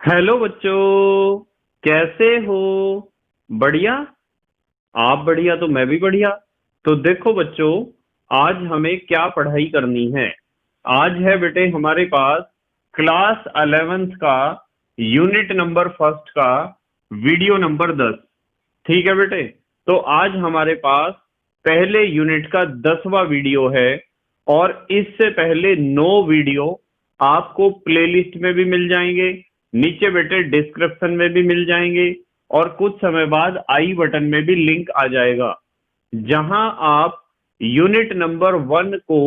Hello बच्चों, कैसे हो? बढ़िया। आप बढ़िया तो मैं भी बढ़िया। तो देखो बच्चों, आज हमें क्या पढ़ाई करनी है। आज है बेटे हमारे पास क्लास 11th का यूनिट नंबर फर्स्ट का वीडियो नंबर 10। ठीक है बेटे। तो आज हमारे पास पहले यूनिट का 10वां वीडियो है। और इससे पहले 9 वीडियो आपको प्लेलिस्ट में भी मिल जाएंगे, नीचे बेटे डिस्क्रिप्शन में भी मिल जाएंगे, और कुछ समय बाद आई बटन में भी लिंक आ जाएगा, जहां आप यूनिट नंबर 1 को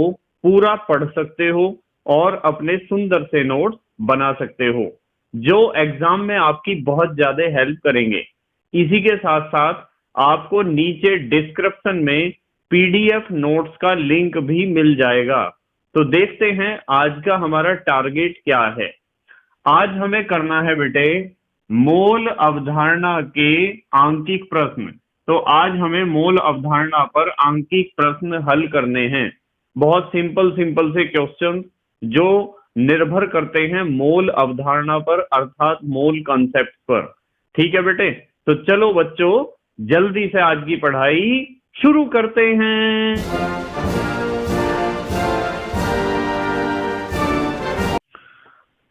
पूरा पढ़ सकते हो और अपने सुंदर से नोट्स बना सकते हो, जो एग्जाम में आपकी बहुत ज्यादा हेल्प करेंगे। इसी के साथ साथ आपको नीचे डिस्क्रिप्शन में पीडीएफ नोट्स का लिंक भी मिल जाएगा। तो देखते हैं आज का हमारा टारगेट क्या है। आज हमें करना है बेटे मूल अवधारणा के आंकिक प्रश्न। तो आज हमें मूल अवधारणा पर आंकिक प्रश्न हल करने हैं। बहुत सिंपल सिंपल से क्वेश्चन जो निर्भर करते हैं मूल अवधारणा पर, अर्थात मूल कॉन्सेप्ट पर। ठीक है बेटे। तो चलो बच्चों, जल्दी से आज की पढ़ाई शुरू करते हैं।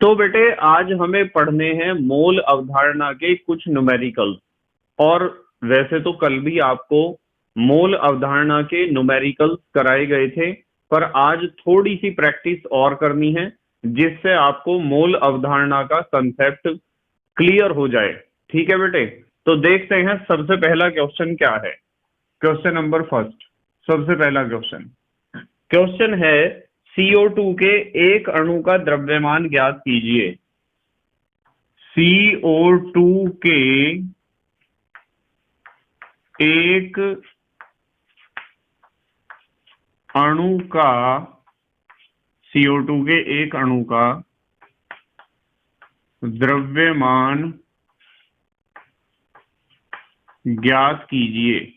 तो बेटे आज हमें पढ़ने हैं मूल अवधारणा के कुछ न्यूमेरिकल्स। और वैसे तो कल भी आपको मूल अवधारणा के न्यूमेरिकल्स कराए गए थे, पर आज थोड़ी सी प्रैक्टिस और करनी है, जिससे आपको मूल अवधारणा का कंसेप्ट क्लियर हो जाए। ठीक है बेटे। तो देखते हैं सबसे पहला क्वेश्चन क्या है। क्वेश्चन नंबर फर्स्ट, सबसे पहला क्वेश्चन। क्वेश्चन है CO2 के एक अणु का द्रव्यमान ज्ञात कीजिए। CO2 के एक अणु का CO2 के एक अणु का द्रव्यमान ज्ञात कीजिए।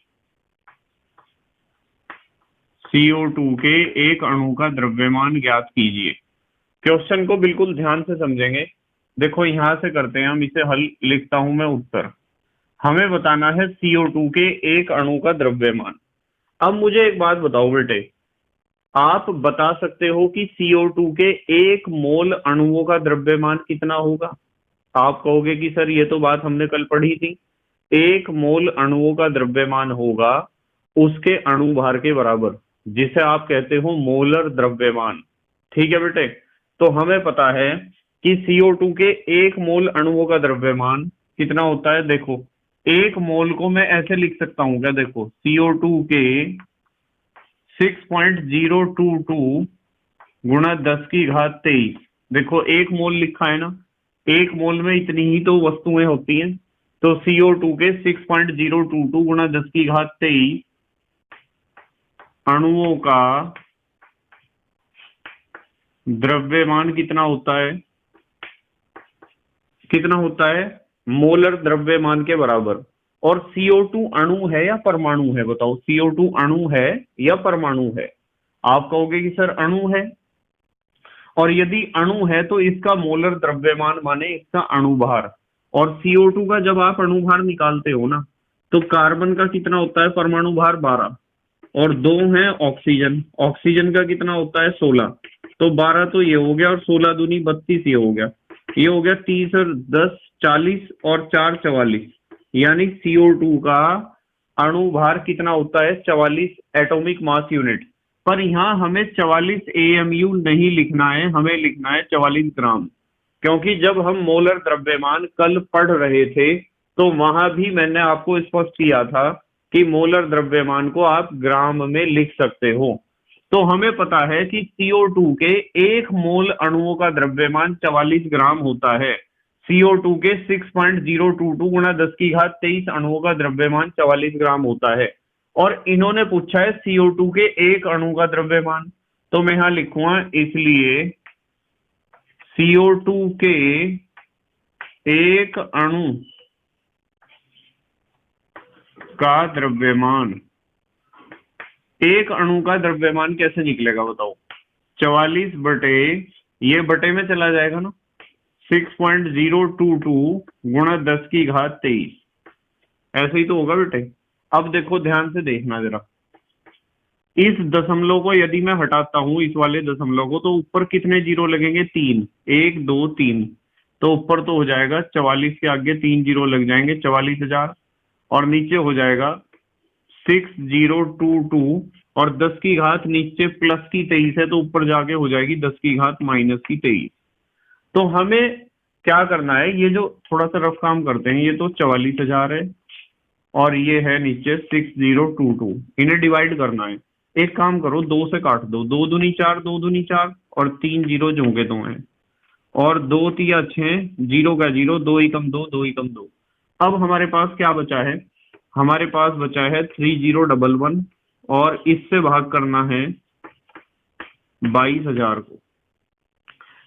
CO2 के एक अणु का द्रव्यमान ज्ञात कीजिए। क्वेश्चन को बिल्कुल ध्यान से समझेंगे। देखो यहां से करते हैं हम इसे हल, लिखता हूं मैं उत्तर। हमें बताना है CO2 के एक अणु का द्रव्यमान। अब मुझे एक बात बताओ बेटे, आप बता सकते हो कि CO2 के एक मोल अणुओं का द्रव्यमान कितना होगा? आप कहोगे कि सर ये तो बात हमने कल पढ़ी थी। एक मोल अणुओं का द्रव्यमान होगा उसके अणु भार के बराबर, जिसे आप कहते हो मोलर द्रव्यमान। ठीक है बेटे। तो हमें पता है कि CO2 के एक मोल अणुओं का द्रव्यमान कितना होता है। देखो एक मोल को मैं ऐसे लिख सकता हूं क्या, देखो CO2 के 6.022 गुणा 10 की घात 23। देखो एक मोल लिखा है ना, एक मोल में इतनी ही तो वस्तुएं होती हैं। तो CO2 के 6.022 गुणा 10 की घात 23 अणुओं का द्रव्यमान कितना होता है? कितना होता है? मोलर द्रव्यमान के बराबर। और CO2 अणु है या परमाणु है? बताओ CO2 अणु है या परमाणु है? आप कहोगे कि सर अणु है। और यदि अणु है तो इसका मोलर द्रव्यमान माने इसका अणुभार। और CO2 का जब आप अणुभार निकालते हो ना, तो कार्बन का कितना होता है परमाणु भार? 12। और दो है ऑक्सीजन, ऑक्सीजन का कितना होता है? 16। तो 12 तो ये हो गया, और 16 दूनी 32 ये हो गया। ये हो गया 30 और 10 40 और 4 44। यानी CO2 का अणु भार कितना होता है? 44 एटॉमिक मास यूनिट। पर यहाँ हमें 44 AMU नहीं लिखना है, हमें लिखना है 44 ग्राम। क्योंकि जब हम मोलर द्रव्यमान कल पढ़ रहे थे, तो वहां भी मैंने आपको स्पष्ट किया था कि मोलर द्रव्यमान को आप ग्राम में लिख सकते हो। तो हमें पता है कि CO2 के एक मोल अणुओं का द्रव्यमान 44 ग्राम होता है। CO2 के 6.022 गुणा 10 की घात 23 अणुओं का द्रव्यमान 44 ग्राम होता है। और इन्होंने पूछा है CO2 के एक अणु का द्रव्यमान। तो मैं यहां लिखूंगा, इसलिए CO2 के एक अणु का द्रव्यमान, एक अणु का द्रव्यमान कैसे निकलेगा बताओ? 44 बटे, ये बटे में चला जाएगा ना, 6.022 गुणा 10 की घात 23, ऐसे ही तो होगा बेटे। अब देखो ध्यान से देखना जरा, इस दशमलव को यदि मैं हटाता हूं, इस वाले दशमलव को, तो ऊपर कितने जीरो लगेंगे? 3, 1 2 3। तो ऊपर तो हो जाएगा 44 के आगे 3 जीरो लग जाएंगे, 44,000। और नीचे हो जाएगा 6022, और 10 की घात नीचे प्लस की 23 है, तो ऊपर जाके हो जाएगी 10 की घात माइनस की 23। तो हमें क्या करना है, ये जो थोड़ा सा रफ काम करते हैं, ये तो 44,000 है और ये है नीचे 6022, इन्हें डिवाइड करना है। एक काम करो, 2 से काट दो, 2 दूनी 4, 2 दूनी 4, और 3 जीरो जो होंगे 2 हैं, और 2 तिया 6, जीरो का जीरो, 2 एकम 2, 2 एकम 2। अब हमारे पास क्या बचा है? हमारे पास बचा है 3011, और इससे भाग करना है 22,000 को।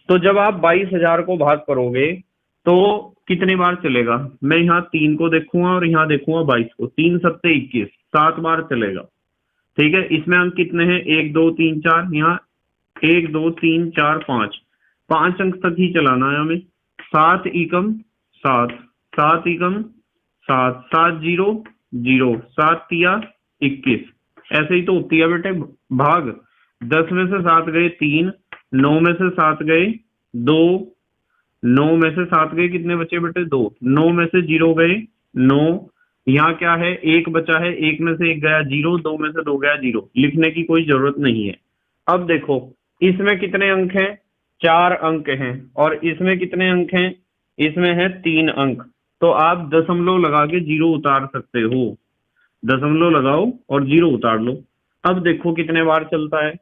तो जब आप 22,000 को भाग करोगे तो कितने बार चलेगा? मैं यहाँ 3 को देखूंगा और यहाँ देखूंगा 22 को, 3 सत्ते 21, 7 बार चलेगा। ठीक है, इसमें अंक कितने हैं? 1 2 3 4, यहाँ 1 2 3 4 5, 5 अंक तक ही चलाना है हमें। 7 एकम 7, 7 एकम 7, 7 जीरो जीरो, 7 तिया 21, ऐसे ही तो होती है बेटे भाग। 10 में से 7 गए 3, 9 में से 7 गए 2, 9 में से 7 गए, कितने बचे बेटे? 2। 9 में से 0 गए 9, यहाँ क्या है? 1 बचा है, 1 में से 1 गया 0, 2 में से 2 गया 0, लिखने की कोई जरूरत नहीं है। अब देखो इसमें कितने अंक हैं? 4 अंक हैं, और इसमें कितने अंक हैं? इसमें है 3 अंक। तो आप दशमलव लगा के 0 उतार सकते हो, दशमलव लगाओ और 0 उतार लो। अब देखो कितने बार चलता है।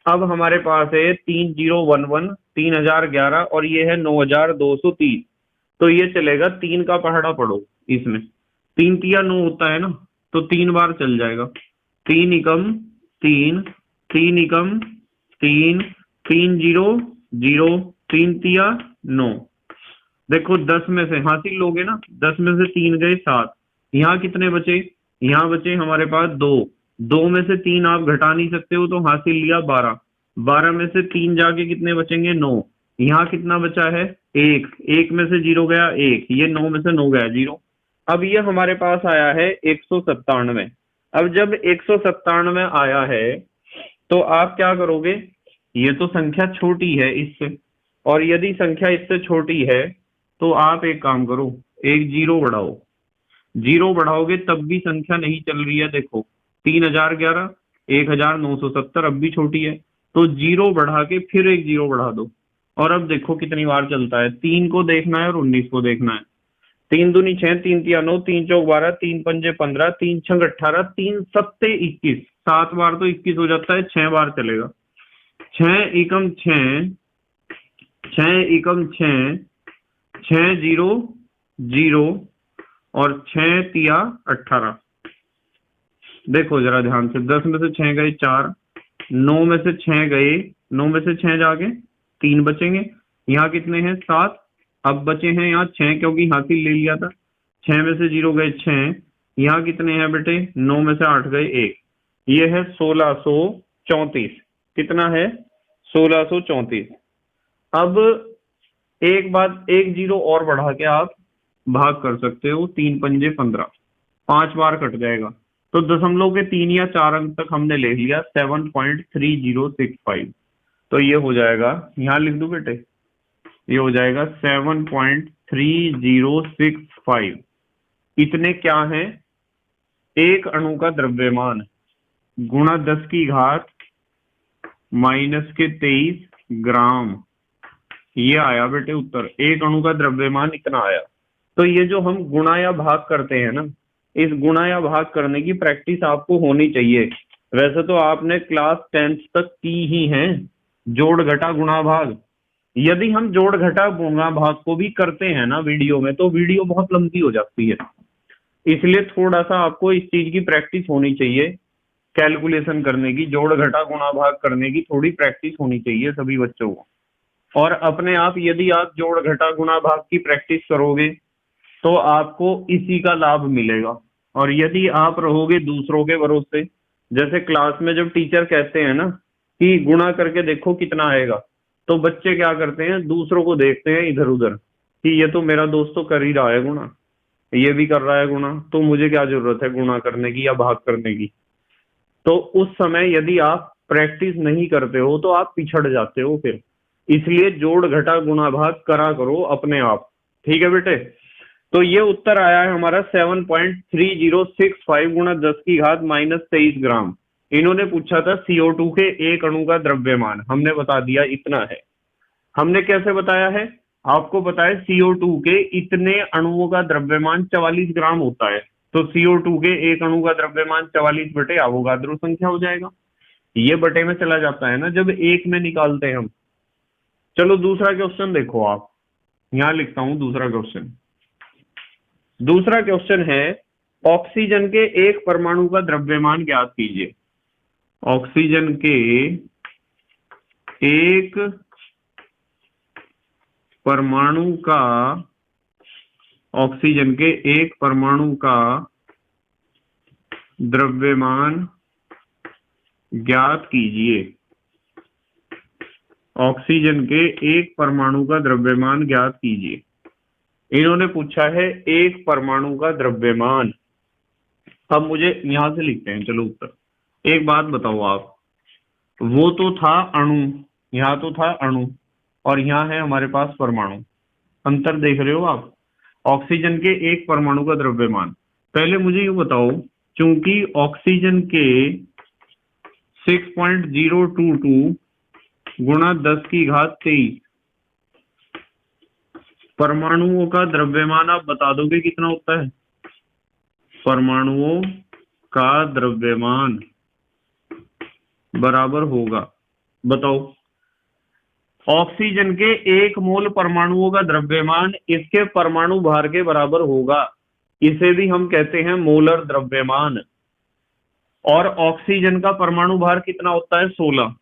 अब हमारे पास है 3011, 3011, और ये है 9230। तो ये चलेगा, 3 का पहाड़ा पढ़ो इसमें, 3 तिया 9 होता है ना, तो 3 बार चल जाएगा। 3 एकम 3, 3 एकम 3, 3 जीरो जीरो, 3 तिया 9। देखो 10 में से हासिल लोगे ना, 10 में से 3 गए 7, यहाँ कितने बचे? यहाँ बचे हमारे पास 2, 2 में से 3 आप घटा नहीं सकते हो, तो हासिल लिया 12, 12 में से 3 जाके कितने बचेंगे? 9। यहाँ कितना बचा है? 1, 1 में से 0 गया 1, ये 9 में से 9 गया 0। अब ये हमारे पास आया है 197। अब जब 197 आया है तो आप क्या करोगे? ये तो संख्या छोटी है इससे, और यदि संख्या इससे छोटी है तो आप एक काम करो, एक जीरो बढ़ाओ। जीरो बढ़ाओगे तब भी संख्या नहीं चल रही है। देखो 3011, 1970, अब भी छोटी है, तो जीरो बढ़ा के फिर एक जीरो बढ़ा दो, और अब देखो कितनी बार चलता है। 3 को देखना है और 19 को देखना है। 3 दूनी 6, 3 तिया 9, 3 चौक 12, 3 पंजे 15, 3 छंग 18, 3 सत्ते 21, 7 बार तो 21 हो जाता है, 6 बार चलेगा। 6 एकम 6, 6 एकम 6, 6 जीरो जीरो, और 6 तिया 18। देखो जरा ध्यान से, 10 में से 6 गए 4, 9 में से 6 गए, 9 में से 6 जाके 3 बचेंगे, यहाँ कितने हैं? 7। अब बचे हैं यहाँ 6, क्योंकि हासिल ले लिया था। 6 में से 0 गए 6, यहाँ कितने हैं बेटे? 9 में से 8 गए 1, ये है 1634। कितना है? 1634। अब एक बात, एक जीरो और बढ़ा के आप भाग कर सकते हो, 3 पंजे 15, 5 बार कट जाएगा। तो दशमलव के 3 या 4 अंक तक हमने ले लिया, 7.3065। तो ये हो जाएगा, यहाँ लिख दूं बेटे, ये हो जाएगा 7.3065। इतने क्या है? एक अणु का द्रव्यमान गुणा 10 की घात माइनस के 23 ग्राम, ये आया बेटे उत्तर। एक अणु का द्रव्यमान इतना आया। तो ये जो हम गुणा या भाग करते हैं ना, इस गुणा या भाग करने की प्रैक्टिस आपको होनी चाहिए। वैसे तो आपने क्लास 10th तक की ही है, जोड़ घटा गुणा भाग। यदि हम जोड़ घटा गुणा भाग को भी करते हैं ना वीडियो में, तो वीडियो बहुत लंबी हो जाती है। इसलिए थोड़ा सा आपको इस चीज की प्रैक्टिस होनी चाहिए, कैलकुलेशन करने की, जोड़ घटा गुणा भाग करने की थोड़ी प्रैक्टिस होनी चाहिए सभी बच्चों को। और अपने आप यदि आप जोड़ घटा गुणा भाग की प्रैक्टिस करोगे तो आपको इसी का लाभ मिलेगा। और यदि आप रहोगे दूसरों के भरोसे, जैसे क्लास में जब टीचर कहते हैं ना कि गुणा करके देखो कितना आएगा, तो बच्चे क्या करते हैं? दूसरों को देखते हैं इधर उधर, कि ये तो मेरा दोस्त तो कर ही रहा है गुणा, ये भी कर रहा है गुणा, तो मुझे क्या जरूरत है गुणा करने की या भाग करने की। तो उस समय यदि आप प्रैक्टिस नहीं करते हो तो आप पिछड़ जाते हो फिर। इसलिए जोड़ घटा गुणा भाग करा करो अपने आप। ठीक है बेटे। तो ये उत्तर आया है हमारा 7.3065 गुणा 10⁻⁻23 ग्राम। इन्होंने पूछा था CO2 के एक अणु का द्रव्यमान, हमने बता दिया इतना है। हमने कैसे बताया है, आपको पता है CO2 के इतने अणुओं का द्रव्यमान 44 ग्राम होता है। तो CO2 के एक अणु का द्रव्यमान 44 बटे अवोगाद्रो संख्या हो जाएगा। ये बटे में चला जाता है ना जब एक में निकालते हैं हम। चलो दूसरा क्वेश्चन देखो आप, यहां लिखता हूं दूसरा क्वेश्चन। दूसरा क्वेश्चन है, ऑक्सीजन के एक परमाणु का द्रव्यमान ज्ञात कीजिए। ऑक्सीजन के एक परमाणु का, ऑक्सीजन के एक परमाणु का द्रव्यमान ज्ञात कीजिए। ऑक्सीजन के एक परमाणु का द्रव्यमान ज्ञात कीजिए। इन्होंने पूछा है एक परमाणु का द्रव्यमान। अब मुझे यहां से लिखते हैं, चलो उत्तर। एक बात बताओ आप, वो तो था अणु, यहां तो था अणु, और यहां है हमारे पास परमाणु। अंतर देख रहे हो आप। ऑक्सीजन के एक परमाणु का द्रव्यमान, पहले मुझे ये बताओ, चूंकि ऑक्सीजन के 6.022 गुणा 10⁻23 परमाणुओं का द्रव्यमान आप बता दोगे कितना होता है? परमाणुओं का द्रव्यमान बराबर होगा, बताओ। ऑक्सीजन के एक मोल परमाणुओं का द्रव्यमान इसके परमाणु भार के बराबर होगा। इसे भी हम कहते हैं मोलर द्रव्यमान। और ऑक्सीजन का परमाणु भार कितना होता है? 16।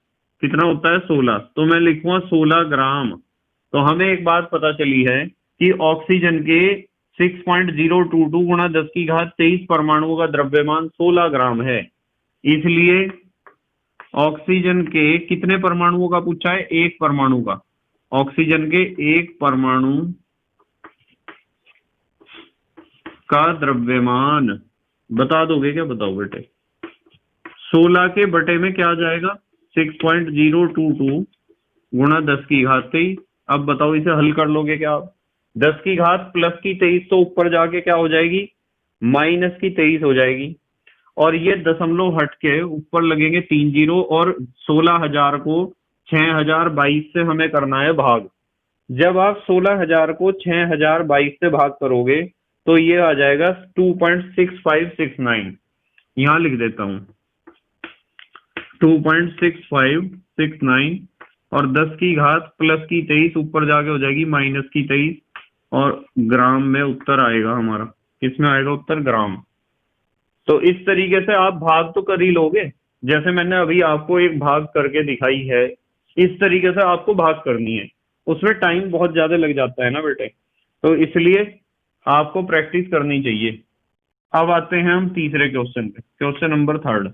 कितना होता है? 16। तो मैं लिखूंगा 16 ग्राम। तो हमें एक बात पता चली है कि ऑक्सीजन के 6.022 गुणा 10⁻23 परमाणुओं का द्रव्यमान 16 ग्राम है। इसलिए ऑक्सीजन के कितने परमाणुओं का पूछा है? एक परमाणु का। ऑक्सीजन के एक परमाणु का द्रव्यमान बता दोगे क्या? बताओ बेटे। 16 के बटे में क्या आ जाएगा? 6.022 गुणा 10⁻23। अब बताओ इसे हल कर लोगे क्या आप? 10 की घात प्लस की 23 तो ऊपर जाके क्या हो जाएगी? माइनस की 23 हो जाएगी। और ये दशमलव हट के ऊपर लगेंगे 3 जीरो, और 16,000 को 6,022 से हमें करना है भाग। जब आप 16,000 को 6,022 से भाग करोगे तो ये आ जाएगा 2.6569। यहां लिख देता हूं 2.6569, और 10 की घात प्लस की 23 ऊपर जाके हो जाएगी माइनस की 23, और ग्राम में उत्तर आएगा हमारा। किसमें आएगा उत्तर? ग्राम। तो इस तरीके से आप भाग तो कर ही लोगे, जैसे मैंने अभी आपको एक भाग करके दिखाई है, इस तरीके से आपको भाग करनी है। उसमें टाइम बहुत ज्यादा लग जाता है ना बेटे, तो इसलिए आपको प्रैक्टिस करनी चाहिए। अब आते हैं हम तीसरे क्वेश्चन पे, क्वेश्चन नंबर 3।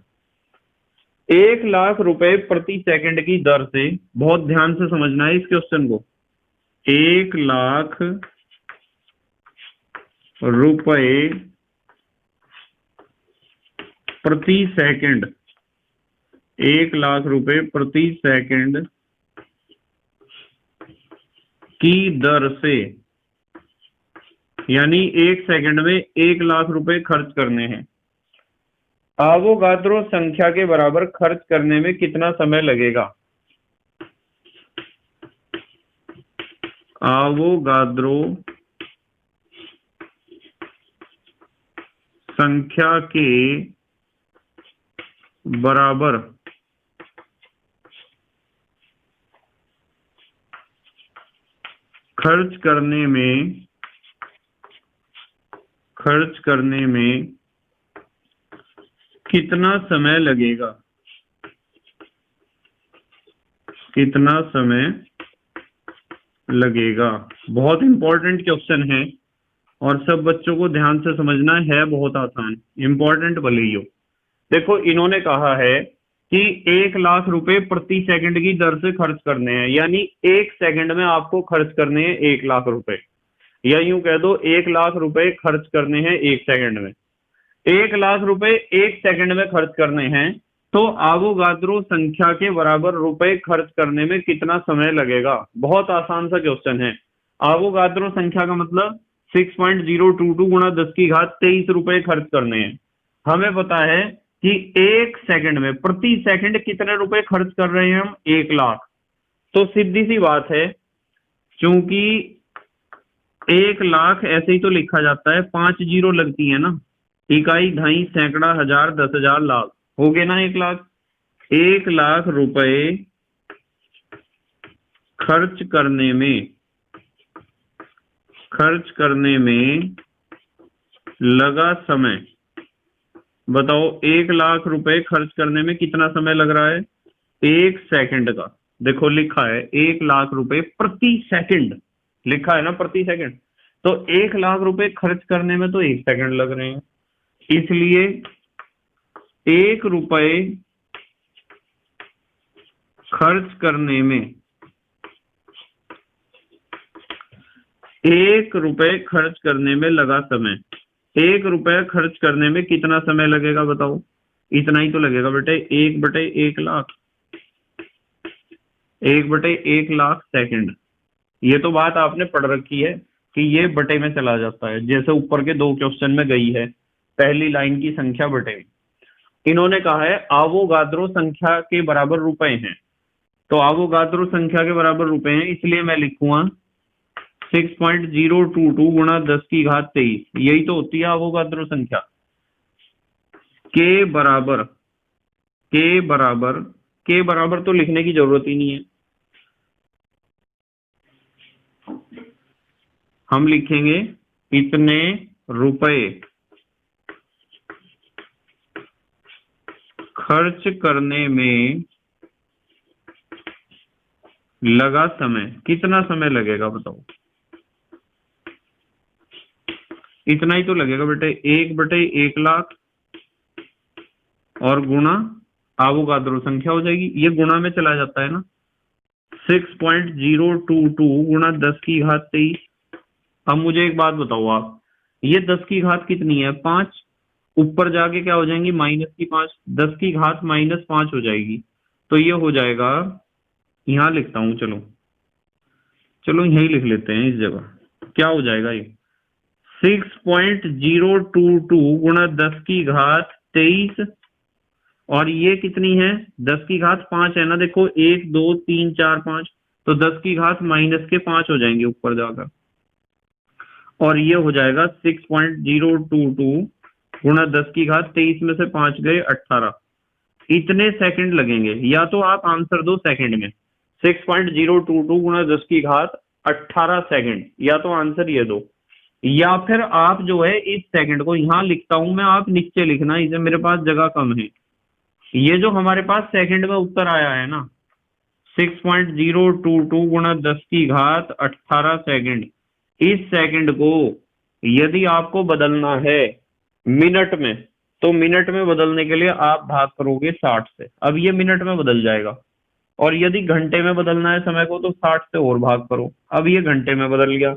1,00,000 रुपए प्रति सेकंड की दर से, बहुत ध्यान से समझना है इस क्वेश्चन को, 1,00,000 रुपए प्रति सेकंड, 1,00,000 रुपए प्रति सेकंड की दर से, यानी एक सेकंड में 1,00,000 रुपए खर्च करने हैं। आवोगाद्रो संख्या के बराबर खर्च करने में कितना समय लगेगा? आवोगाद्रो संख्या के बराबर खर्च करने में कितना समय लगेगा? कितना समय लगेगा? बहुत इंपॉर्टेंट क्वेश्चन है और सब बच्चों को ध्यान से समझना है, बहुत आसान, इंपॉर्टेंट भले ही हो। देखो इन्होंने कहा है कि 1,00,000 रुपए प्रति सेकंड की दर से खर्च करने हैं, यानी एक सेकंड में आपको खर्च करने हैं 1,00,000 रुपए। या यूं कह दो 1 लाख रुपए खर्च करने हैं 1 सेकंड में। 1 लाख रुपए 1 सेकंड में खर्च करने हैं, तो आवोगाद्रो संख्या के बराबर रुपए खर्च करने में कितना समय लगेगा? बहुत आसान सा क्वेश्चन है। आवोगाद्रो संख्या का मतलब 6.022 गुणा 10 की घात 23 रुपए खर्च करने हैं। हमें पता है कि 1 सेकंड में प्रति सेकंड कितने रुपए खर्च कर रहे हैं हम? 1 लाख। तो सीधी सी बात है, क्योंकि 1 लाख ऐसे ही तो लिखा जाता है, 5 जीरो लगती है ना, इकाई, ढाई, सैकड़ा, हजार, 10,000, लाख, हो गए ना 1 लाख। 1 लाख रुपए खर्च करने में लगा समय, बताओ 1 लाख रुपए खर्च करने में कितना समय लग रहा है? 1 सेकंड का। देखो लिखा है 1 लाख रुपए प्रति सेकंड, लिखा है ना प्रति सेकंड, तो 1 लाख रुपए खर्च करने में तो 1 सेकंड लग रहे हैं। इसलिए 1 रुपए खर्च करने में 1 रुपए खर्च करने में लगा समय, 1 रुपए खर्च करने में कितना समय लगेगा बताओ? इतना ही तो लगेगा बेटे, 1/1 लाख, 1/1 लाख सेकंड। ये तो बात आपने पढ़ रखी है कि ये बटे में चला जाता है, जैसे ऊपर के 2 क्वेश्चन में गई है, पहली लाइन की संख्या बटे में। इन्होंने कहा है आवोगाद्रो संख्या के बराबर रुपए हैं, तो आवोगाद्रो संख्या के बराबर रुपए हैं, इसलिए मैं लिखूंगा 6.022 गुणा 10 की घात 23, यही तो होती है आवोगाद्रो संख्या। के बराबर तो लिखने की जरूरत ही नहीं है, हम लिखेंगे इतने रुपए खर्च करने में लगा समय। कितना समय लगेगा बताओ? इतना ही तो लगेगा बेटे, 1/1 लाख और गुणा आवोगाद्रो संख्या हो जाएगी, ये गुणा में चला जाता है ना, 6.022 गुणा 10 की घात 23। अब मुझे एक बात बताओ आप, ये 10 की घात कितनी है? 5, ऊपर जाके क्या हो जाएंगी? -5, 10 की घात -5 हो जाएगी, तो ये हो जाएगा, यहां लिखता हूं, चलो यही लिख लेते हैं इस जगह, क्या हो जाएगा ये? 6.022 गुणा 10 की घात 23, और ये कितनी है? 10 की घात 5 है ना, देखो 1 2 3 4 5, तो 10 की घात -5 हो जाएंगे ऊपर जाकर, और ये हो जाएगा 6.022 गुणा 10 की घात 23 में से 5 गए 18। इतने सेकंड लगेंगे, या तो आप आंसर दो सेकंड में, 6.022 गुणा 10 की घात 18 सेकंड, या तो आंसर ये दो, या फिर आप जो है इस सेकंड को यहां लिखता हूं मैं, आप नीचे लिखना, इसे मेरे पास जगह कम है। ये जो हमारे पास सेकंड में उत्तर आया है ना, 6.022 गुणा 10 की घात 18 सेकंड, इस सेकंड को यदि आपको बदलना है मिनट में, तो मिनट में बदलने के लिए आप भाग करोगे 60 से, अब ये मिनट में बदल जाएगा। और यदि घंटे में बदलना है समय को, तो 60 से और भाग करो, अब ये घंटे में बदल गया।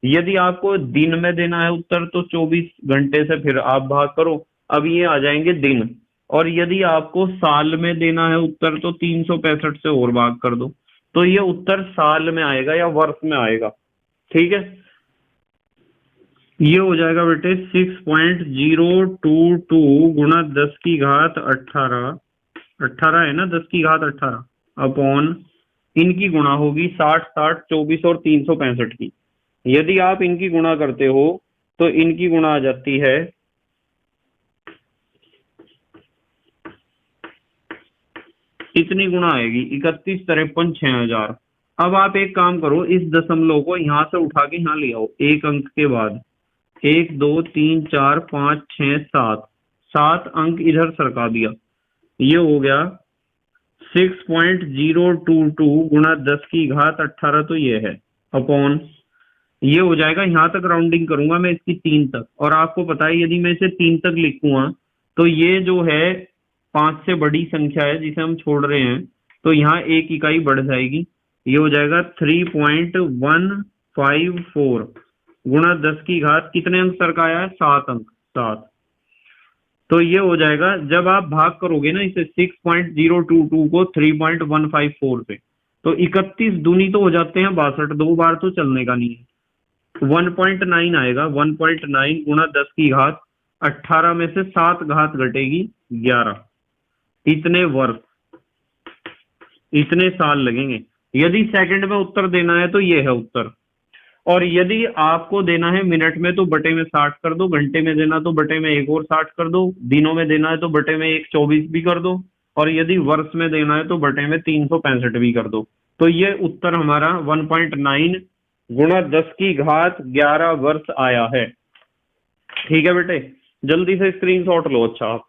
यदि आपको दिन में देना है उत्तर, तो 24 घंटे से फिर आप भाग करो, अब ये आ जाएंगे दिन। और यदि आपको साल में देना है उत्तर, तो 365 से और भाग कर दो, तो ये उत्तर साल में आएगा या वर्ष में आएगा। ठीक है, ये हो जाएगा बेटे 6.022 गुणा 10 की घात 18, 18 है ना, 10 की घात 18 अपॉन, इनकी गुणा होगी 60 60 24 और 365 की। यदि आप इनकी गुणा करते हो तो इनकी गुणा आ जाती है, इतनी गुणा आएगी 31 53 6000। अब आप एक काम करो, इस दशमलव को यहां से उठा के यहां ले आओ, एक अंक के बाद, 1 2 3 4 5 6 7, 7 अंक इधर सरका दिया, ये हो गया 6.022 गुणा 10 की घात 18, तो ये है अपॉन, ये हो जाएगा, यहां तक राउंडिंग करूंगा मैं इसकी 3 तक, और आपको पता है यदि मैं इसे 3 तक लिखूंगा तो ये जो है 5 से बड़ी संख्या है जिसे हम छोड़ रहे हैं, तो यहाँ 1 इकाई बढ़ जाएगी, ये हो जाएगा 3.154 गुणा 10 की घात कितने अंक सर का आया है? 7 अंक, 7। तो ये हो जाएगा, जब आप भाग करोगे ना इसे 6.022 को 3.154 से, तो 31 दूनी तो हो जाते हैं 62, 2 बार तो चलने का नहीं है। 1.9 आएगा, 1.9 गुणा 10 की घात 18 में से 7 घात घटेगी 11। इतने वर्ष, इतने साल लगेंगे। यदि सेकंड में उत्तर देना है तो ये है उत्तर, और यदि आपको देना है मिनट में तो बटे में 60 कर दो, घंटे में देना तो बटे में एक और 60 कर दो, दिनों में देना है तो बटे में एक 24 भी कर दो, और यदि वर्ष में देना है तो बटे में 365 भी कर दो। तो ये उत्तर हमारा 1.9 गुणा 10 की घात 11 वर्ष आया है। ठीक है बेटे, जल्दी से स्क्रीनशॉट लो। अच्छा, आप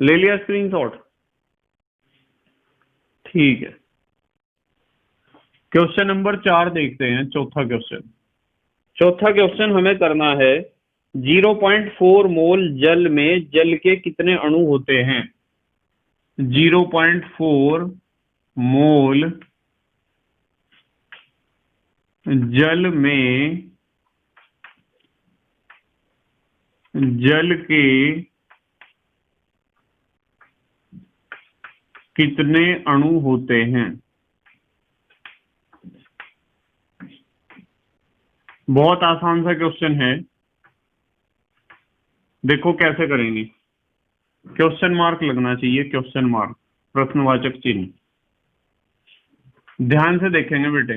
ले लिया स्क्रीनशॉट? ठीक है, क्वेश्चन नंबर 4 देखते हैं। चौथा क्वेश्चन हमें करना है, 0.4 मोल जल में जल के कितने अणु होते हैं? 0.4 मोल जल में जल के कितने अणु होते हैं? बहुत आसान सा क्वेश्चन है, देखो कैसे करेंगे। क्वेश्चन मार्क लगना चाहिए, क्वेश्चन मार्क, प्रश्नवाचक चिन्ह। ध्यान से देखेंगे बेटे,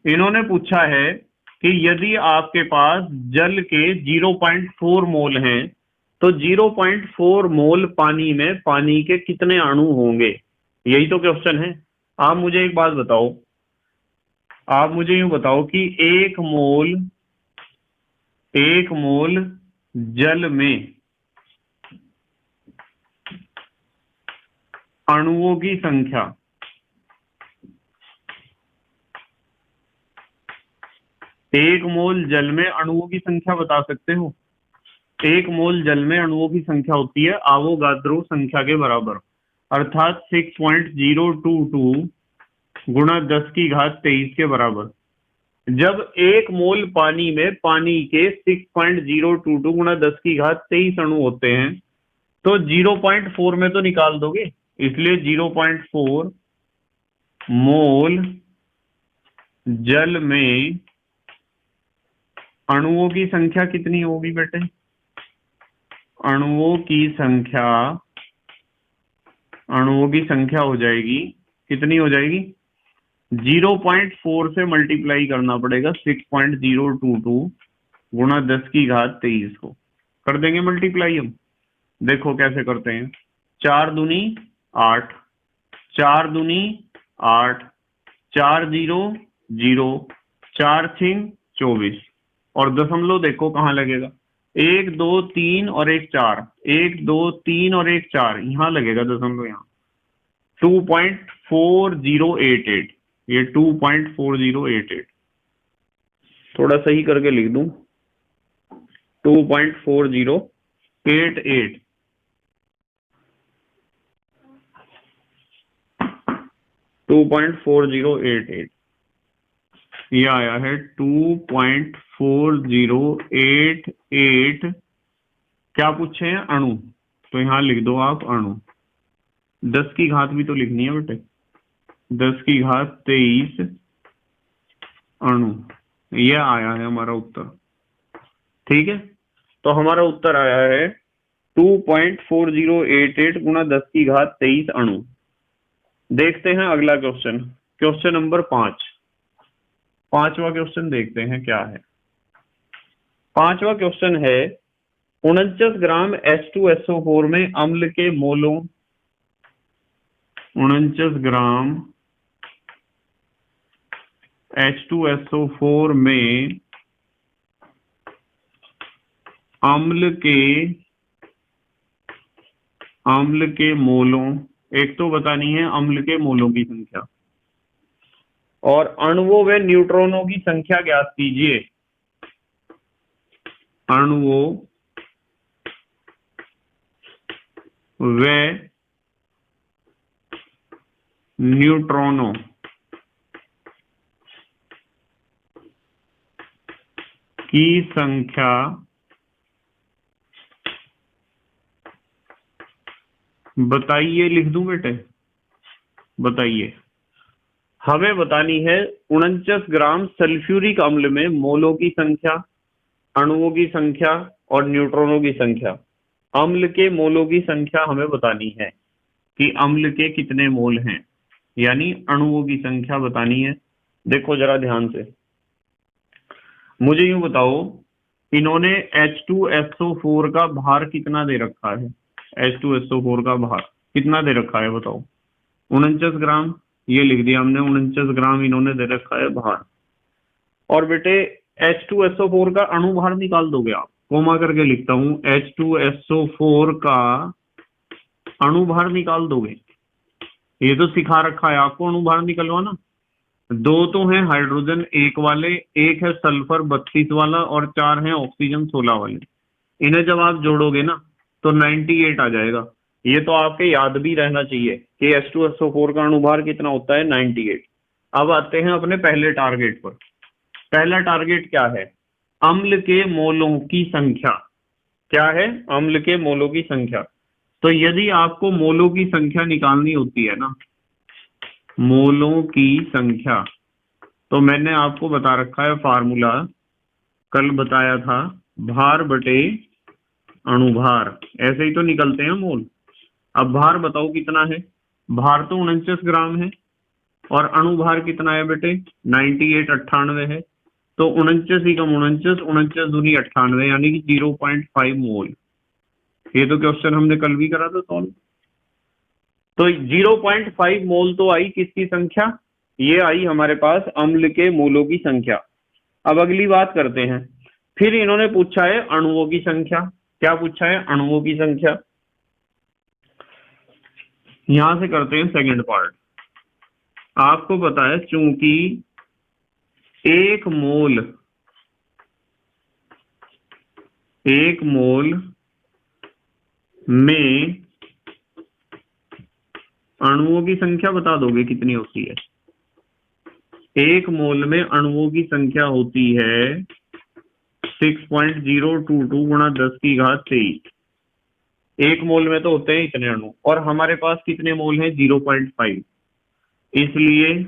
इन्होंने पूछा है कि यदि आपके पास जल के 0.4 मोल हैं तो 0.4 मोल पानी में पानी के कितने अणु होंगे? यही तो क्वेश्चन है। आप मुझे एक बात बताओ, आप मुझे यूं बताओ कि एक मोल जल में अणुओं की संख्या, एक मोल जल में अणुओं की संख्या बता सकते हो? एक मोल जल में अणुओं की संख्या होती है आवोगाद्रो संख्या के बराबर, अर्थात 6.022 गुणा 10 की घात 23 के बराबर। जब एक मोल पानी में पानी के 6.022 गुणा 10 की घात 23 अणु होते हैं तो 0.4 में तो निकाल दोगे, इसलिए 0.4 मोल जल में अणुओं की संख्या कितनी होगी बेटे? अणुओं की संख्या हो जाएगी, कितनी हो जाएगी? 0.4 से मल्टीप्लाई करना पड़ेगा 6.022 गुणा 10 की घात 23 को। कर देंगे मल्टीप्लाई हम, देखो कैसे करते हैं। 4 दूनी 8, 4 दूनी 8, 4 0 0, 4 6 24, और दशमलव देखो कहाँ लगेगा, 1 2 3 और 1 4, 1 2 3 और 1 4, यहां लगेगा दशमलव, यहाँ 2.4088, ये 2.4088, थोड़ा सही करके लिख दूं 2.4088, 2.4088, ये आया है 2.4088। क्या पूछे हैं? अणु, तो यहां लिख दो आप अणु। 10 की घात भी तो लिखनी है बेटे, 10 की घात 23 अणु, यह आया है हमारा उत्तर। ठीक है, तो हमारा उत्तर आया है 2.4088 गुणा 10 की घात 23 अणु। देखते हैं अगला क्वेश्चन, क्वेश्चन नंबर 5। पांचवा क्वेश्चन देखते हैं क्या है। पांचवा क्वेश्चन है, 49 ग्राम H2SO4 में अम्ल के मोलों, 49 ग्राम H2SO4 में अम्ल के मोलों, एक तो बतानी है अम्ल के मोलों की संख्या, और अणुओं व न्यूट्रॉनों की संख्या ज्ञात कीजिए। अणुओं व न्यूट्रॉनों की संख्या बताइए। लिख दूं बेटे? बताइए। हमें बतानी है 49 ग्राम सल्फ्यूरिक अम्ल में मोलों की संख्या, अणुओं की संख्या और न्यूट्रॉनों की संख्या। अम्ल के मोलों की संख्या हमें बतानी है कि अम्ल के कितने मोल हैं, यानी अणुओं की संख्या बतानी है। देखो जरा ध्यान से, मुझे यूं बताओ, इन्होंने H2SO4 का भार कितना दे रखा है? H2SO4 का भार कितना दे रखा है बताओ? 49 ग्राम, ये लिख दिया हमने, 49 ग्राम इन्होंने दे रखा है भार। और बेटे H2SO4 का अणु भार निकाल दोगे आप? कोमा करके लिखता हूं, H2SO4 का अणु भार निकाल दोगे? ये तो सिखा रखा है आपको अणु भार निकलवाना। दो तो हैं हाइड्रोजन 1 वाले, एक है सल्फर 32 वाला और 4 हैं ऑक्सीजन 16 वाले। इन्हें जब आप जोड़ोगे ना तो 98 आ जाएगा। ये तो आपके याद भी रहना चाहिए कि H2SO4 का अणुभार कितना होता है, 98। अब आते हैं अपने पहले टारगेट पर। पहला टारगेट क्या है? अम्ल के मोलों की संख्या। क्या है? अम्ल के मोलों की संख्या। तो यदि आपको मोलों की संख्या निकालनी होती है ना, मोलों की संख्या, तो मैंने आपको बता रखा है फार्मूला, कल बताया था, भार बटे अणुभार। ऐसे ही तो निकलते हैं मोल। अब भार बताओ कितना है? भार तो 49 ग्राम है और अणुभार कितना है बेटे? 98, 98 है। तो 49 ही कम 49, 49 दूनी 98, यानी कि 0.5 मोल। ये तो क्वेश्चन हमने कल भी करा था सॉल्व। तो 0.5 मोल तो आई किसकी संख्या? ये आई हमारे पास अम्ल के मोलों की संख्या। अब अगली बात करते हैं। फिर इन्होंने पूछा है अणुओं की संख्या। क्या पूछा है? अणुओं की संख्या। यहां से करते हैं सेकंड पार्ट। आपको पता है चूंकि एक मोल में अणुओं की संख्या बता दोगे कितनी होती है? एक मोल में अणुओं की संख्या होती है 6.022 गुणा 10 की घात 23। एक मोल में तो होते हैं इतने अणु, और हमारे पास कितने मोल हैं? 0.5। इसलिए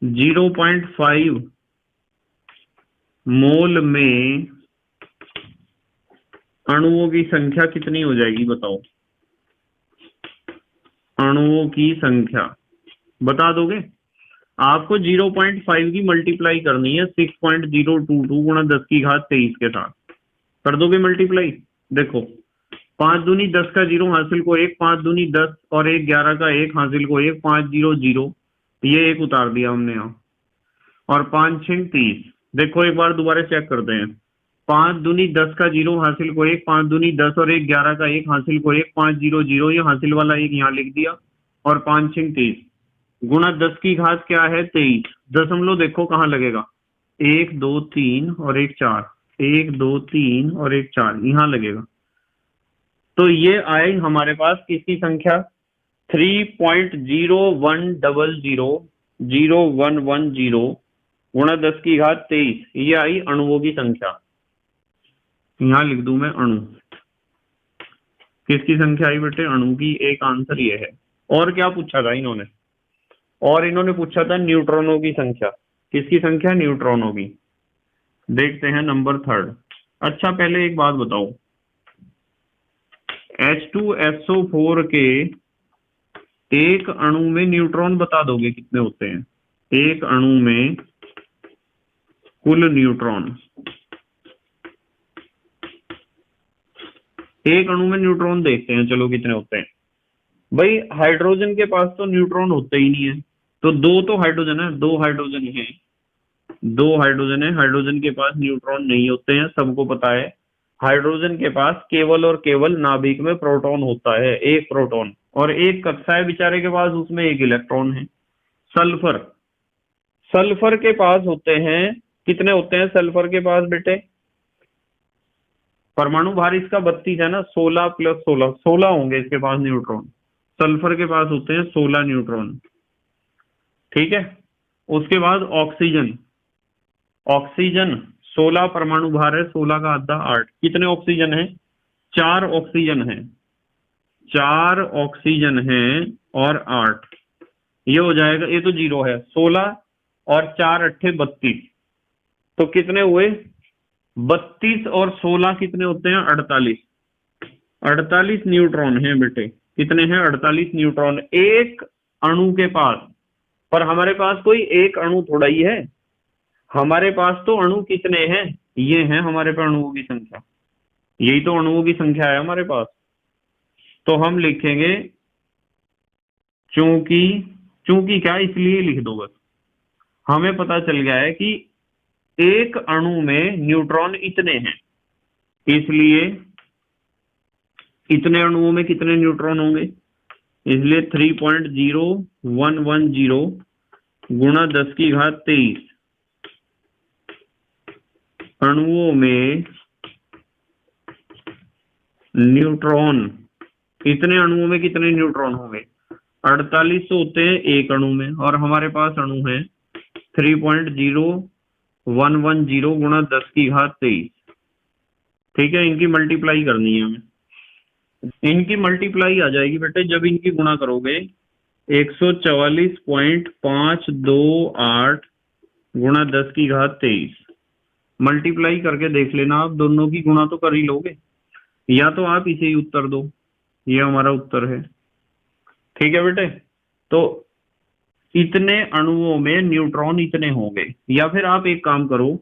0.5 मोल में अणुओं की संख्या कितनी हो जाएगी बताओ? अणुओं की संख्या बता दोगे? आपको 0.5 की मल्टीप्लाई करनी है 6.022 गुणा 10 की घात 23 के साथ। कर दोगे मल्टीप्लाई? देखो, 5 दूनी 10 का 0 हासिल को 1, 5 दूनी 10 और 1 11 का 1 हासिल को 1, 5 0 0, ये एक उतार दिया हमने यहाँ, और 5 6 30। देखो एक बार दोबारा चेक करते हैं। 5 दूनी 10 का 0 हासिल को 1, 5 दूनी 10 और 1 11 का 1 हासिल को 1, 5 0 0, ये हासिल वाला 1 यहाँ लिख दिया, और 5 6 30 गुणा 10 की घात क्या है? 23। दशमलव देखो कहाँ लगेगा? 1 2 3 और 1 4, 1 2 3 और 1 4 यहाँ लगेगा। तो ये आए हमारे पास किसकी संख्या? 3.0100 गुणा 10 की घात 23, ये आई अणुओं की संख्या। यहां लिख दूं मैं अणु। किसकी संख्या आई बेटे? अणु की। एक आंसर ये है। और क्या पूछा था इन्होंने? और इन्होंने पूछा था न्यूट्रॉनों की संख्या। किसकी संख्या? न्यूट्रॉनों की। देखते हैं नंबर 3। अच्छा पहले एक बात बताओ, H2SO4 के एक अणु में न्यूट्रॉन बता दोगे कितने होते हैं? एक अणु में कुल न्यूट्रॉन, एक अणु में न्यूट्रॉन देखते हैं, चलो कितने होते हैं। भाई हाइड्रोजन के पास तो न्यूट्रॉन होते ही नहीं है, तो 2 तो हाइड्रोजन है, 2 हाइड्रोजन है, 2 हाइड्रोजन है। हाइड्रोजन के पास न्यूट्रॉन नहीं होते हैं, सबको पता है। हाइड्रोजन के पास केवल और केवल नाभिक में प्रोटॉन होता है, एक प्रोटॉन, और एक कक्षा है बेचारे के पास, उसमें एक इलेक्ट्रॉन है। सल्फर, सल्फर के पास होते हैं, कितने होते हैं सल्फर के पास बेटे? परमाणु भार इसका 32 है ना, 16 + 16, 16 होंगे इसके पास न्यूट्रॉन। सल्फर के पास होते हैं 16 न्यूट्रॉन। ठीक है। उसके बाद ऑक्सीजन, ऑक्सीजन 16 परमाणु भार है, 16 का आधा 8। कितने ऑक्सीजन है? 4 ऑक्सीजन है, 4 ऑक्सीजन है और 8। ये हो जाएगा, ये तो 0 है। 16 और 4 अट्ठे 32, तो कितने हुए? 32 और 16 कितने होते हैं? 48। 48 न्यूट्रॉन है बेटे। कितने हैं? 48 न्यूट्रॉन एक अणु के पास। पर हमारे पास कोई एक अणु थोड़ा ही है, हमारे पास तो अणु कितने हैं? ये हैं हमारे पास अणुओं की संख्या, यही तो अणुओं की संख्या है हमारे पास। तो हम लिखेंगे चूंकि, चूंकि क्या, इसलिए लिख दो बस। हमें पता चल गया है कि एक अणु में न्यूट्रॉन इतने हैं, इसलिए इतने अणुओं में कितने न्यूट्रॉन होंगे? इसलिए 3.0110 गुणा 10 की घात 23 अणुओं में न्यूट्रॉन, इतने अणुओं में कितने न्यूट्रॉन होंगे? 48 तो होते हैं एक अणु में, और हमारे पास अणु है 3.0110 गुणा 10 की घात 23। ठीक है, इनकी मल्टीप्लाई करनी है हमें। इनकी मल्टीप्लाई आ जाएगी बेटे, जब इनकी गुणा करोगे 144.528 गुणा 10 की घात 23। मल्टीप्लाई करके देख लेना, आप दोनों की गुणा तो कर ही लोगे, या तो आप इसे ही उत्तर दो। ये हमारा उत्तर है। ठीक है बेटे, तो इतने अणुओं में न्यूट्रॉन इतने होंगे। या फिर आप एक काम करो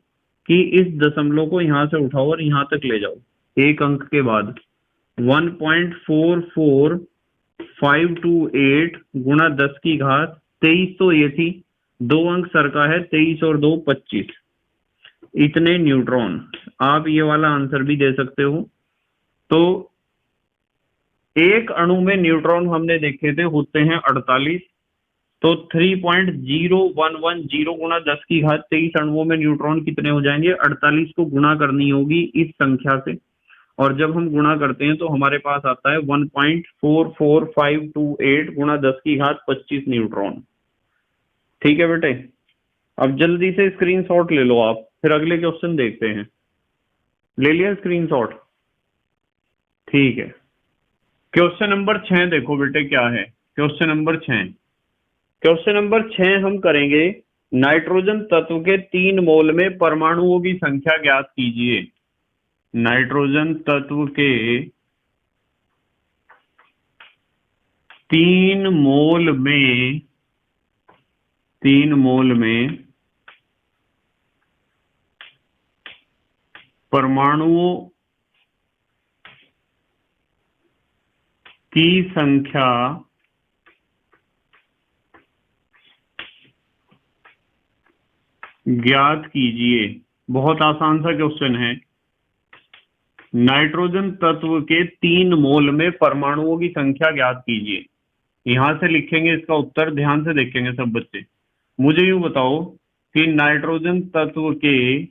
कि इस दशमलव को यहां से उठाओ और यहां तक ले जाओ, एक अंक के बाद 1.44528 गुणा 10 की घात 23, तो ये थी, 2 अंक सर का है, 23 और 2 25, इतने न्यूट्रॉन। आप ये वाला आंसर भी दे सकते हो। तो एक अणु में न्यूट्रॉन हमने देखे थे होते हैं 48, तो 3.0110 गुणा 10 की घात 23 अणुओं में न्यूट्रॉन कितने हो जाएंगे? 48 को गुणा करनी होगी इस संख्या से, और जब हम गुणा करते हैं तो हमारे पास आता है 1.44528 गुणा 10 की घात 25 न्यूट्रॉन। ठीक है बेटे, अब जल्दी से स्क्रीनशॉट ले लो आप, फिर अगले क्वेश्चन देखते हैं। ले लिया स्क्रीनशॉट? ठीक है, क्वेश्चन नंबर 6 देखो बेटे क्या है। क्वेश्चन नंबर 6, क्वेश्चन नंबर 6 हम करेंगे, नाइट्रोजन तत्व के 3 मोल में परमाणुओं की संख्या ज्ञात कीजिए। नाइट्रोजन तत्व के 3 मोल में परमाणुओं की संख्या ज्ञात कीजिए। बहुत आसान सा क्वेश्चन है। नाइट्रोजन तत्व के 3 मोल में परमाणुओं की संख्या ज्ञात कीजिए। यहां से लिखेंगे इसका उत्तर, ध्यान से देखेंगे सब बच्चे। मुझे यूं बताओ कि नाइट्रोजन तत्व के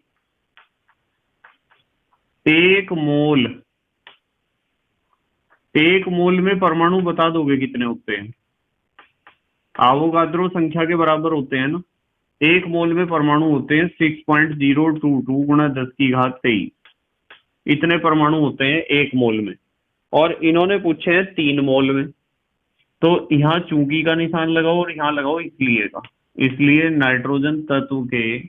1 मोल में परमाणु बता दोगे कितने होते हैं? आवोगाद्रो संख्या के बराबर होते हैं ना। 1 मोल में परमाणु होते हैं 6.022 गुणा 10 की घात 23, इतने परमाणु होते हैं 1 मोल में, और इन्होंने पूछे हैं 3 मोल में। तो यहाँ चूंकि का निशान लगाओ और यहाँ लगाओ इसलिए का। इसलिए नाइट्रोजन तत्व के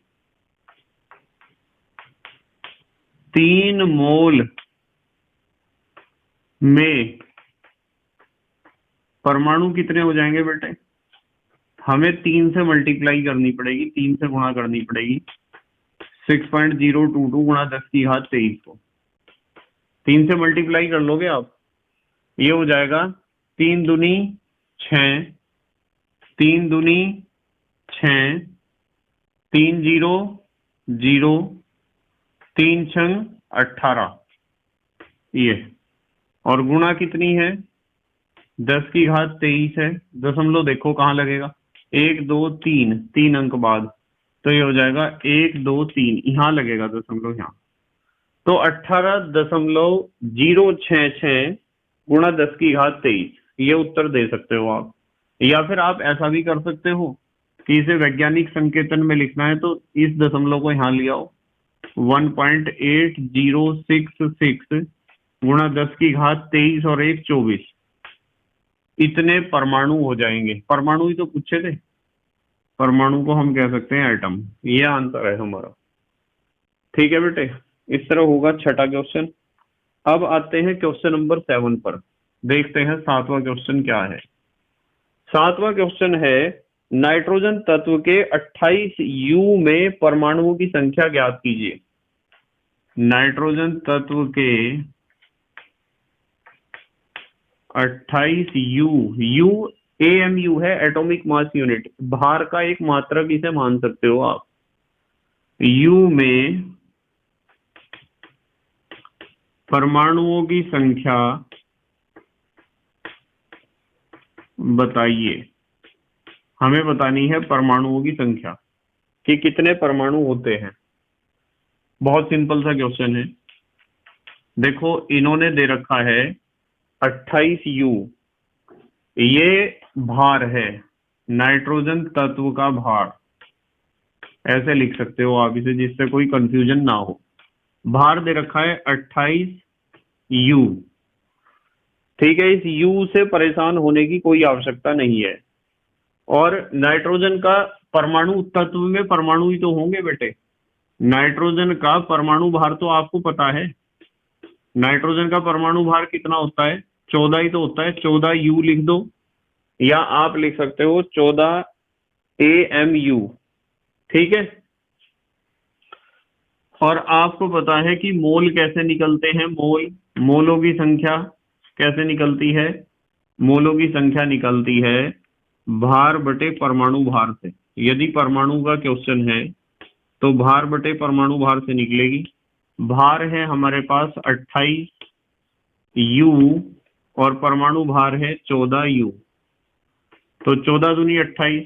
3 मोल में परमाणु कितने हो जाएंगे बेटे? हमें 3 से मल्टीप्लाई करनी पड़ेगी, 3 से गुणा करनी पड़ेगी 6.022 गुणा 10 की घात 23 को। 3 से मल्टीप्लाई कर लोगे आप, ये हो जाएगा 3 दूनी 6, 3 दूनी 6, 3 0 0, 3 छंग 18, ये, और गुणा कितनी है? 10 की घात 23 है। दशमलव देखो कहाँ लगेगा, 1 2 3, 3 अंक बाद, तो ये हो जाएगा 1 2 3, यहाँ लगेगा दशमलव यहाँ। तो 18.066 गुणा 10 की घात 23, ये उत्तर दे सकते हो आप। या फिर आप ऐसा भी कर सकते हो कि इसे वैज्ञानिक संकेतन में लिखना है तो इस दशमलव को यहाँ ले आओ, 1.8066 गुणा 10⁻23 और 1 24, इतने परमाणु हो जाएंगे। परमाणु ही तो पूछे थे, परमाणु को हम कह सकते हैं एटम। ये आंसर है हमारा। ठीक है बेटे, इस तरह होगा छठा क्वेश्चन। अब आते हैं क्वेश्चन नंबर 7 पर। देखते हैं सातवां क्वेश्चन क्या है। सातवां क्वेश्चन है, नाइट्रोजन तत्व के 28 यू में परमाणुओं की संख्या ज्ञात कीजिए। नाइट्रोजन तत्व के 28 यू, यू AMU है, एटॉमिक मास यूनिट, भार का एक मात्रक इसे मान सकते हो आप। यू में परमाणुओं की संख्या बताइए। हमें बतानी है परमाणुओं की संख्या कि कितने परमाणु होते हैं। बहुत सिंपल सा क्वेश्चन है। देखो इन्होंने दे रखा है 28 यू, ये भार है, नाइट्रोजन तत्व का भार, ऐसे लिख सकते हो आप इसे, जिससे कोई कंफ्यूजन ना हो। भार दे रखा है 28 यू। ठीक है, इस यू से परेशान होने की कोई आवश्यकता नहीं है। और नाइट्रोजन का परमाणु तत्व में परमाणु ही तो होंगे बेटे। नाइट्रोजन का परमाणु भार तो आपको पता है। नाइट्रोजन का परमाणु भार कितना होता है? 14 ही तो होता है। 14 यू लिख दो, या आप लिख सकते हो 14 AMU। ठीक है, और आपको पता है कि मोल कैसे निकलते हैं। मोलों की संख्या कैसे निकलती है? मोलों की संख्या निकलती है भार बटे परमाणु भार से। यदि परमाणु का क्वेश्चन है तो भार बटे परमाणु भार से निकलेगी। भार है हमारे पास 28 यू और परमाणु भार है 14 यू। तो 14 दूनी 28,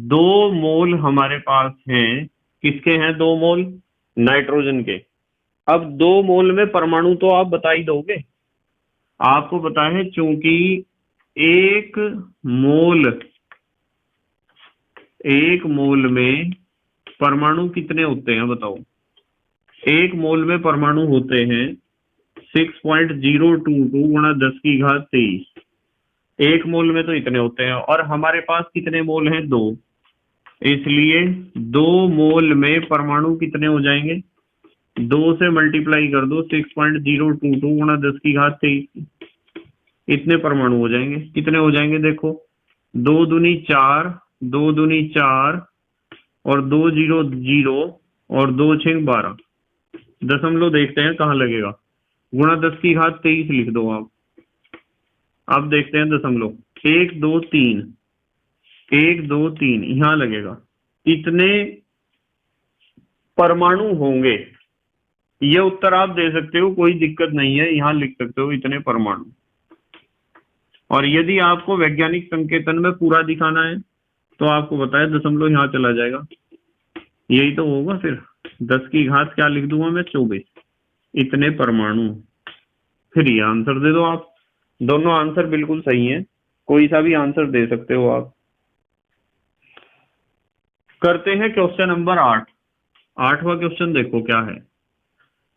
2 मोल हमारे पास हैं। किसके हैं 2 मोल? नाइट्रोजन के। अब 2 मोल में परमाणु तो आप बता ही दोगे। आपको पता है चूंकि एक मोल में परमाणु कितने होते हैं बताओ? एक मोल में परमाणु होते हैं 6.022 गुणा 10⁻23। एक मोल में तो इतने होते हैं, और हमारे पास कितने मोल हैं? 2। इसलिए 2 मोल में परमाणु कितने हो जाएंगे? 2 से मल्टीप्लाई कर दो 6.022 गुणा 10⁻23, इतने परमाणु हो जाएंगे। कितने हो जाएंगे देखो, 2 दूनी 4, 2 दूनी 4 और 2 0 0 और 2 6 12। दशमलव देखते हैं कहाँ लगेगा। गुणा 10⁻23 लिख दो आप। अब देखते हैं दशमलव, 1 2 3, 1 2 3 यहां लगेगा। इतने परमाणु होंगे। ये उत्तर आप दे सकते हो, कोई दिक्कत नहीं है, यहां लिख सकते हो इतने परमाणु। और यदि आपको वैज्ञानिक संकेतन में पूरा दिखाना है तो आपको बताया दशमलव यहां चला जाएगा। यही तो होगा फिर। 10 की घात क्या लिख दूंगा मैं? 24, इतने परमाणु। फिर ये आंसर दे दो आप। दोनों आंसर बिल्कुल सही हैं, कोई सा भी आंसर दे सकते हो आप। करते हैं क्वेश्चन नंबर 8। 8वां क्वेश्चन देखो क्या है।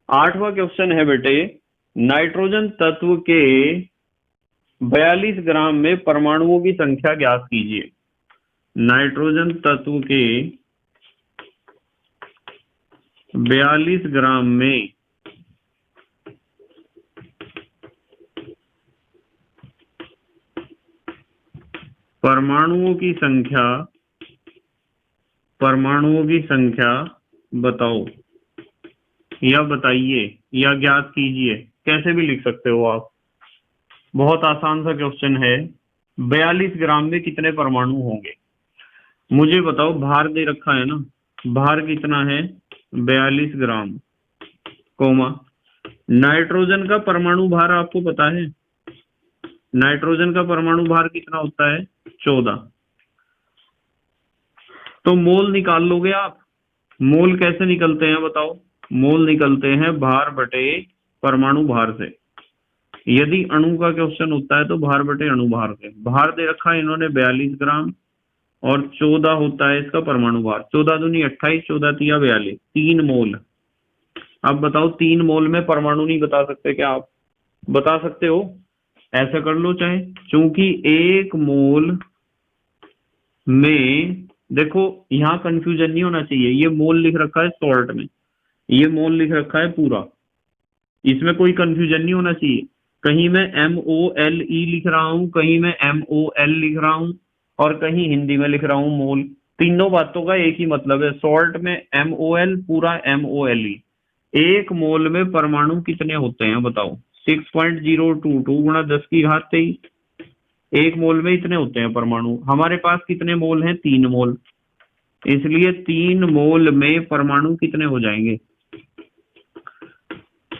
8वां क्वेश्चन है बेटे, नाइट्रोजन तत्व के 42 ग्राम में परमाणुओं की संख्या ज्ञात कीजिए। नाइट्रोजन तत्व के 42 ग्राम में परमाणुओं की संख्या बताओ, या बताइए, या ज्ञात कीजिए, कैसे भी लिख सकते हो आप। बहुत आसान सा क्वेश्चन है। 42 ग्राम में कितने परमाणु होंगे मुझे बताओ। भार दे रखा है ना, भार कितना है? 42 ग्राम, कोमा नाइट्रोजन का परमाणु भार आपको पता है। नाइट्रोजन का परमाणु भार कितना होता है? 14। तो मोल निकाल लोगे आप। मोल कैसे निकलते हैं बताओ? मोल निकलते हैं भार बटे परमाणु भार से। यदि अणु का क्वेश्चन होता है तो भार बटे अणु भार से। भार दे रखा है इन्होंने 42 ग्राम और 14 होता है इसका परमाणु भार। 14 दूनी 28, 14 तिया 42, 3 मोल। अब बताओ 3 मोल में परमाणु नहीं बता सकते क्या आप? बता सकते हो, ऐसा कर लो चाहे, क्योंकि 1 मोल में देखो यहाँ कंफ्यूजन नहीं होना चाहिए। ये मोल लिख रखा है सॉल्ट में, ये मोल लिख रखा है पूरा, इसमें कोई कंफ्यूजन नहीं होना चाहिए। कहीं मैं MOLE लिख रहा हूं, कहीं मैं MOL लिख रहा हूं, और कहीं हिंदी में लिख रहा हूं मोल। तीनों बातों का एक ही मतलब है। सॉल्ट में MOL, पूरा MOLE। 1 मोल में परमाणु कितने होते हैं बताओ? 6.022 गुणा 10 की घात 23। 1 मोल में इतने होते हैं परमाणु। हमारे पास कितने मोल हैं? 3 मोल। इसलिए 3 मोल में परमाणु कितने हो जाएंगे?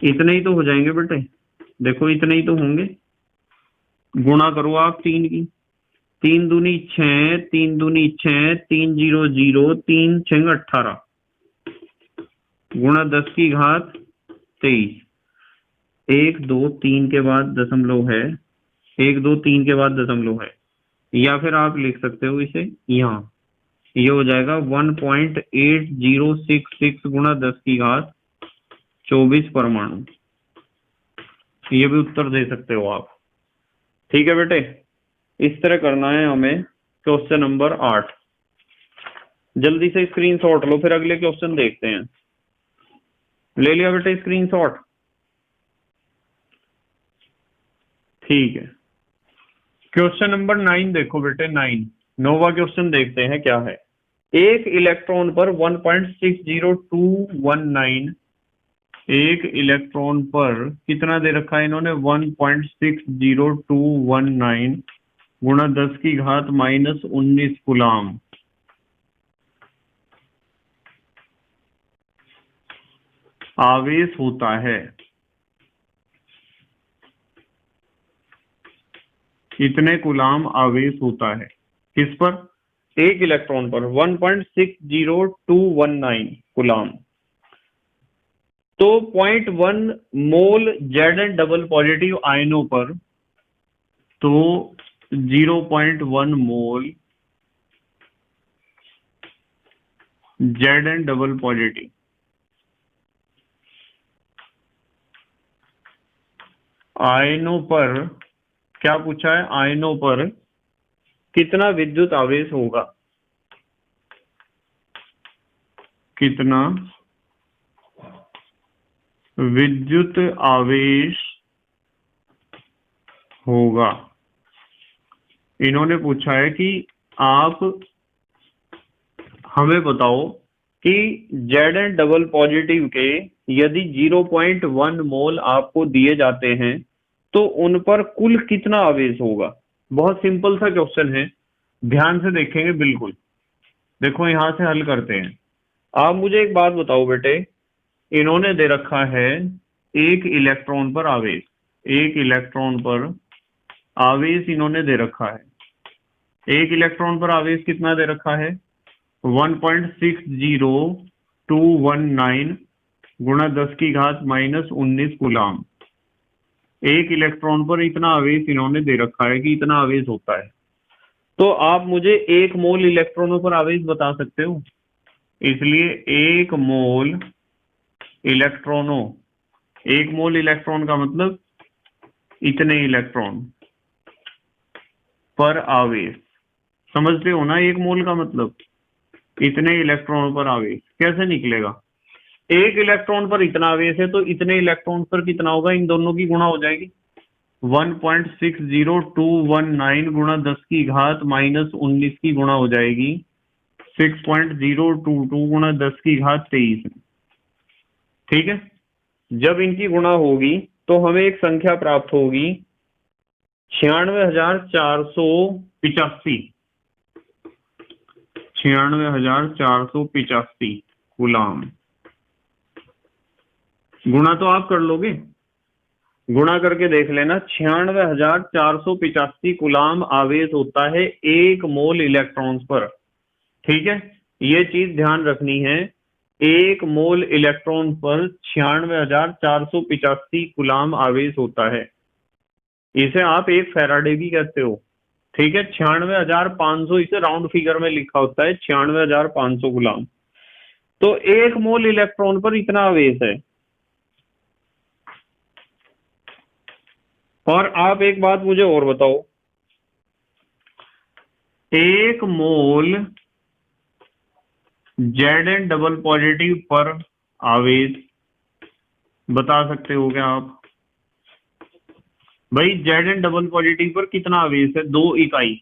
इतने ही तो हो जाएंगे बेटे, देखो इतने ही तो होंगे। गुणा करो आप 3 की। 3 दूनी 6, 3 दूनी 6, 3 0 0, 3 6 18 गुणा 10 की घात 23। 1 2 3 के बाद दशमलव है, 1 2 3 के बाद दशमलव है, या फिर आप लिख सकते हो इसे यहाँ, ये हो जाएगा 1.8066 गुणा 10 की घात 24 परमाणु। ये भी उत्तर दे सकते हो आप। ठीक है बेटे, इस तरह करना है हमें क्वेश्चन नंबर 8। जल्दी से स्क्रीनशॉट लो, फिर अगले क्वेश्चन देखते हैं। ले लिया बेटे स्क्रीनशॉट? ठीक है, क्वेश्चन नंबर 9 देखो बेटे, 9 नोवा क्वेश्चन देखते हैं क्या है। एक इलेक्ट्रॉन पर 1.60219, एक इलेक्ट्रॉन पर कितना दे रखा है इन्होंने? 1.60219 गुणा 10 की घात -19 कूलाम। आवेश होता है। कितने कूलाम आवेश होता है किस पर? एक इलेक्ट्रॉन पर 1.60219 कूलाम। तो 0.1 मोल Zn डबल पॉजिटिव आयनों पर, तो 0.1 मोल Zn डबल पॉजिटिव आयनों पर, क्या पूछा है? आयनों पर कितना विद्युत आवेश होगा? कितना विद्युत आवेश होगा, इन्होंने पूछा है कि आप हमें बताओ कि Zn डबल पॉजिटिव के यदि 0.1 मोल आपको दिए जाते हैं तो उन पर कुल कितना आवेश होगा। बहुत सिंपल सा क्वेश्चन है, ध्यान से देखेंगे बिल्कुल। देखो यहां से हल करते हैं। आप मुझे एक बात बताओ बेटे, इन्होंने दे रखा है एक इलेक्ट्रॉन पर आवेश, एक इलेक्ट्रॉन पर आवेश इन्होंने दे रखा है। एक इलेक्ट्रॉन पर आवेश कितना दे रखा है? 1.60219 गुणा 10 की घात -19 कूलाम। एक इलेक्ट्रॉन पर इतना आवेश इन्होंने दे रखा है कि इतना आवेश होता है। तो आप मुझे 1 मोल इलेक्ट्रॉनों पर आवेश बता सकते हो? इसलिए 1 मोल इलेक्ट्रॉनों, 1 मोल इलेक्ट्रॉन का मतलब इतने इलेक्ट्रॉन पर आवेश। समझते हो ना 1 मोल का मतलब? इतने इलेक्ट्रॉनों पर आवेश कैसे निकलेगा? एक इलेक्ट्रॉन पर इतना आवेश है तो इतने इलेक्ट्रॉन पर कितना होगा? इन दोनों की गुणा हो जाएगी। 1.60219 गुणा 10 की घात -19 की गुणा हो जाएगी 6.022 गुणा 10 की घात 23। ठीक है, जब इनकी गुणा होगी तो हमें एक संख्या प्राप्त होगी 96,485, 96,485 कूलाम। गुणा तो आप कर लोगे, गुणा करके देख लेना। 96,485 कूलाम आवेश होता है 1 मोल इलेक्ट्रॉन्स पर। ठीक है, ये चीज ध्यान रखनी है। 1 मोल इलेक्ट्रॉन पर 96,485 कूलाम आवेश होता है। इसे आप 1 फैराडे भी कहते हो। ठीक है, 96,500 इसे राउंड फिगर में लिखा होता है, 96,500 गुलाम। तो 1 मोल इलेक्ट्रॉन पर इतना आवेश है। और आप एक बात मुझे और बताओ, 1 मोल Zn डबल पॉजिटिव पर आवेश बता सकते हो क्या आप? भाई Zn डबल पॉजिटिव पर कितना आवेश है? 2 इकाई।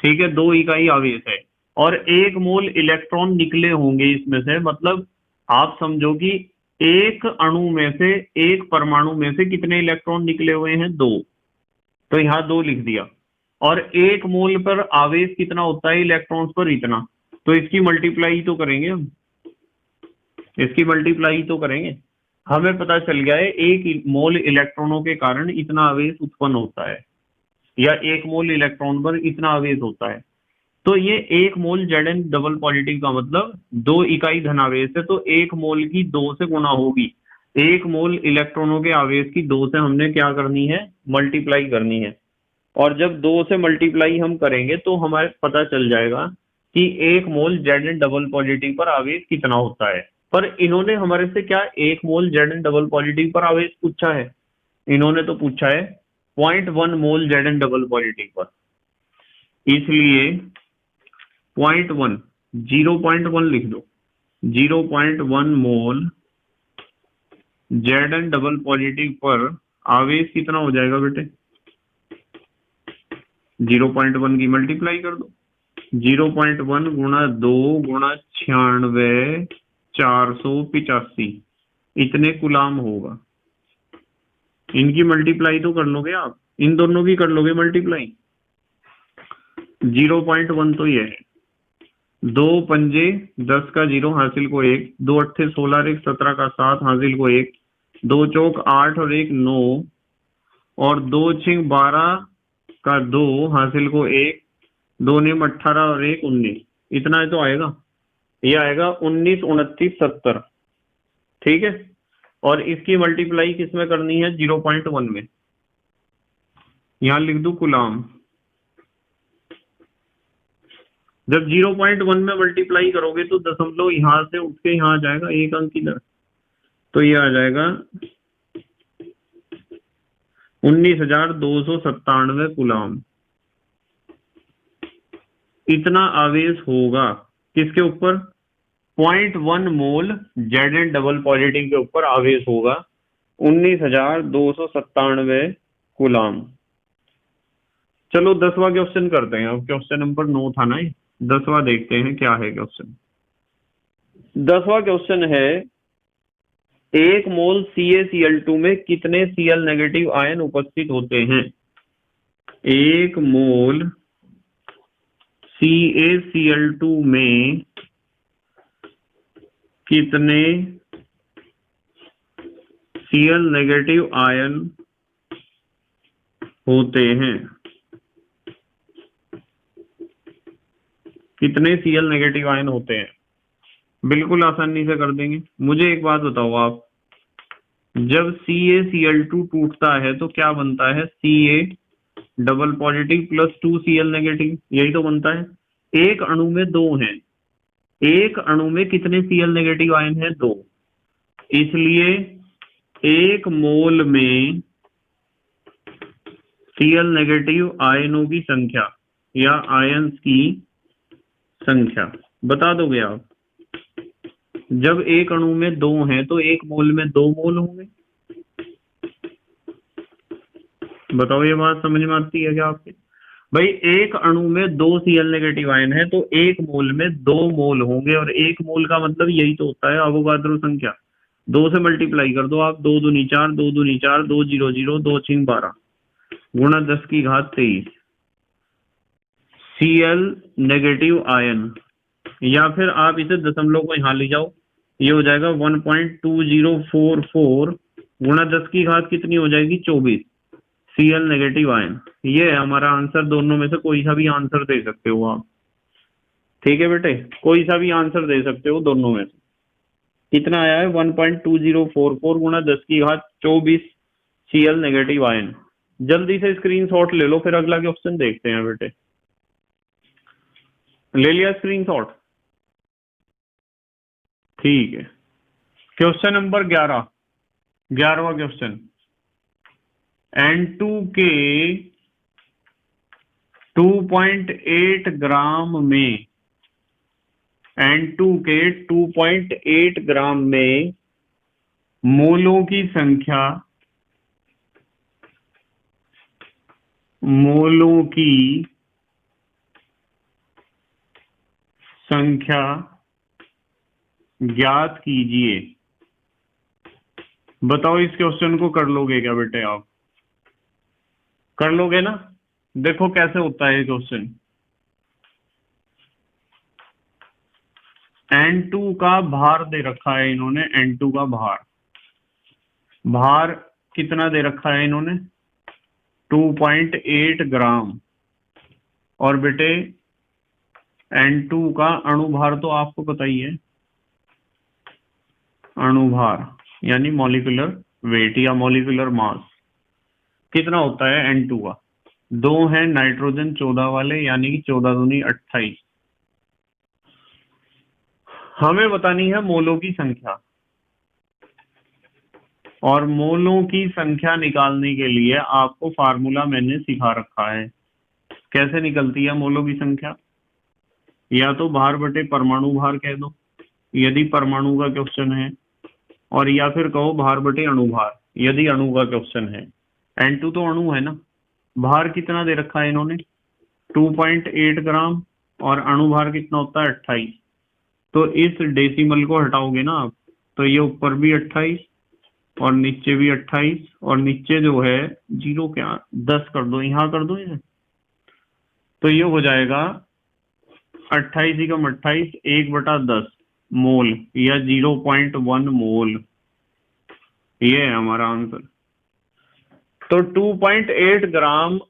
ठीक है, 2 इकाई आवेश है। और 1 मोल इलेक्ट्रॉन निकले होंगे इसमें से, मतलब आप समझो कि एक अणु में से, एक परमाणु में से कितने इलेक्ट्रॉन निकले हुए हैं? 2। तो यहाँ 2 लिख दिया। और 1 मोल पर आवेश कितना होता है इलेक्ट्रॉन्स पर? इतना। तो इसकी मल्टीप्लाई तो करेंगे हम, इसकी मल्टीप्लाई तो करेंगे। हमें पता चल गया है 1 मोल इलेक्ट्रॉनों के कारण इतना आवेश उत्पन्न होता है, या 1 मोल इलेक्ट्रॉन पर इतना आवेश होता है। तो ये 1 मोल Zn डबल पॉजिटिव का मतलब 2 इकाई धनावेश है, तो 1 मोल की 2 से गुणा होगी। 1 मोल इलेक्ट्रॉनों के आवेश की 2 से हमने क्या करनी है? मल्टीप्लाई करनी है। और जब 2 से मल्टीप्लाई हम करेंगे तो हमारे पता चल जाएगा कि 1 मोल Zn डबल पॉजिटिव पर आवेश कितना होता है। पर इन्होंने हमारे से क्या 1 मोल Zn डबल पॉजिटिव पर आवेश पूछा है? इन्होंने तो पूछा है 0.1 मोल Zn डबल पॉजिटिव पर। इसलिए 0.1, 0.1 लिख दो। 0.1 मोल Zn डबल पॉजिटिव पर आवेश कितना हो जाएगा बेटे? 0.1 की मल्टीप्लाई कर दो। 0.1 गुणा 2 गुणा 96,485 इतने गुलाम होगा। इनकी मल्टीप्लाई तो कर लोगे आप, इन दोनों की कर लोगे मल्टीप्लाई। 0.1 तो ये है, 2 पंजे 10 का 0 हासिल को 1, 2 अट्ठे 16 और 1 17 का 7 हासिल को 1, 2 चौक 8 और 1 9, और 2 छिंग 12 का 2 हासिल को 1, 2 निम 18 और 1 19। इतना तो आएगा, ये आएगा 19 29 70। ठीक है, और इसकी मल्टीप्लाई किस में करनी है? 0.1 में। यहां लिख दू गुलाम। जब 0.1 में मल्टीप्लाई करोगे तो दशमलव यहां से उठ के यहां आ जाएगा, एक अंक इधर, तो ये आ जाएगा 19,297 गुलाम। इतना आवेश होगा किसके ऊपर? 0.1 मोल Zn डबल पॉजिटिव के ऊपर आवेश होगा 19,297 गुलाम। चलो 10वां क्वेश्चन करते हैं। अब क्वेश्चन नंबर 9 था ना, 10वां देखते हैं क्या है क्वेश्चन। 10वां क्वेश्चन है 1 मोल CaCl2 में कितने Cl नेगेटिव आयन उपस्थित होते हैं? 1 मोल CaCl2 में कितने Cl नेगेटिव आयन होते हैं? कितने Cl नेगेटिव आयन होते हैं? बिल्कुल आसानी से कर देंगे। मुझे एक बात बताओ आप, जब CaCl2 टूटता है तो क्या बनता है? Ca double positive plus 2 Cl negative, यही तो बनता है। एक अणु में 2 हैं, एक अणु में कितने Cl नेगेटिव आयन है? 2। इसलिए 1 मोल में Cl नेगेटिव आयनों की संख्या या आयन्स की संख्या बता दोगे आप? जब एक अणु में 2 हैं तो 1 मोल में 2 मोल होंगे। बताओ, ये बात समझ में आती है क्या आपके? भाई एक अणु में 2 Cl नेगेटिव आयन है तो 1 मोल में 2 मोल होंगे, और 1 मोल का मतलब यही तो होता है अवोगाद्रो संख्या। 2 से मल्टीप्लाई कर दो आप, 2 दूनी 4, 2 दूनी 4, 2 0 0, 2 छिंग 12 गुणा 10 की घात 23 Cl नेगेटिव आयन। या फिर आप इसे दशमलव को यहां ले जाओ, ये हो जाएगा 1.2044 गुणा 10 की घात कितनी हो जाएगी? 24 Cl नेगेटिव आयन। ये है हमारा आंसर। दोनों में से कोई सा भी आंसर दे सकते हो आप। ठीक है बेटे, कोई सा भी आंसर दे सकते हो दोनों में से। कितना आया है? 1.2044 गुणा 10 की घात 24 Cl नेगेटिव आयन। जल्दी से स्क्रीनशॉट ले लो, फिर अगला क्वेश्चन देखते हैं बेटे। ले लिया स्क्रीनशॉट? ठीक है। Question number 11, 11वां question. N2 के 2.8 ग्राम में, N2 के 2.8 ग्राम में मोलों की संख्या, मोलों की संख्या ज्ञात कीजिए। बताओ इस क्वेश्चन को कर लोगे क्या बेटे? आप कर लोगे ना? देखो कैसे होता है ये क्वेश्चन। N2 का भार दे रखा है इन्होंने, N2 का भार कितना दे रखा है इन्होंने? 2.8 ग्राम। और बेटे N2 का अणुभार तो आपको पता ही है, अणुभार यानी मॉलिक्यूलर वेट या मॉलिक्यूलर मास कितना होता है N2 का? 2 है नाइट्रोजन 14 वाले, यानी कि 14 दूनी 28। हमें बतानी है मोलों की संख्या, और मोलों की संख्या निकालने के लिए आपको फार्मूला मैंने सिखा रखा है। कैसे निकलती है मोलों की संख्या? या तो भार बटे परमाणु भार कह दो यदि परमाणु का क्वेश्चन है, और या फिर कहो भार बटे अणुभार यदि अणु का क्वेश्चन है। N2 तो अणु है ना। भार कितना दे रखा है इन्होंने? 2.8 ग्राम, और अणुभार कितना होता है? 28। तो इस डेसिमल को हटाओगे ना आप, तो ये ऊपर भी 28 और नीचे भी 28, और नीचे जो है 0 क्या 10 कर दो, यहाँ कर दो इसे, तो ये हो जाएगा 28 एकम 28, 1/10 मोल या 0.1 मोल। ये है हमारा आंसर। तो 2.8 ग्राम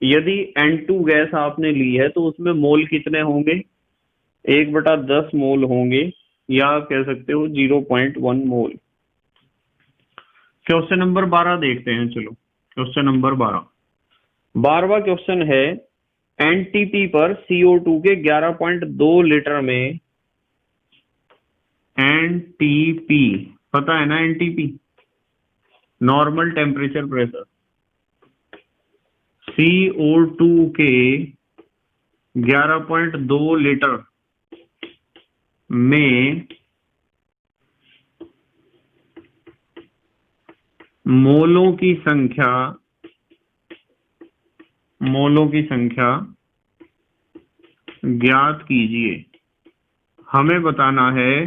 यदि N2 गैस आपने ली है तो उसमें मोल कितने होंगे? 1/10 मोल होंगे, या आप कह सकते हो 0.1 मोल। क्वेश्चन नंबर 12 देखते हैं। चलो क्वेश्चन नंबर 12वां क्वेश्चन है, एनटीपी पर CO2 के 11.2 लीटर में, एनटीपी पता है ना, NTP normal temperature pressure, CO2 के 11.2 लीटर में मोलों की संख्या ज्ञात कीजिए। हमें बताना है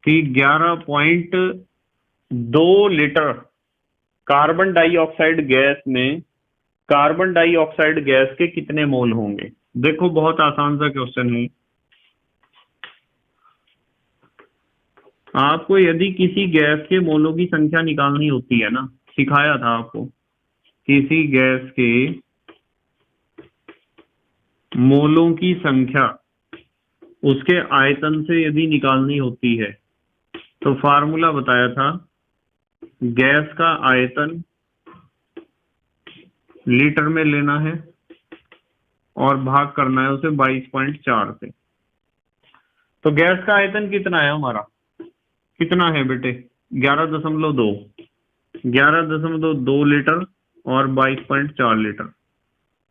कि 11.2 लीटर कार्बन डाइऑक्साइड गैस में, कार्बन डाइऑक्साइड गैस के कितने मोल होंगे। देखो बहुत आसान सा क्वेश्चन है। आपको यदि किसी गैस के मोलों की संख्या निकालनी होती है ना, सिखाया था आपको, किसी गैस के मोलों की संख्या उसके आयतन से यदि निकालनी होती है तो फार्मूला बताया था, गैस का आयतन लीटर में लेना है और भाग करना है उसे 22.4 से। तो गैस का आयतन कितना है हमारा? कितना है बेटे? 11.2 लीटर और 22.4 लीटर।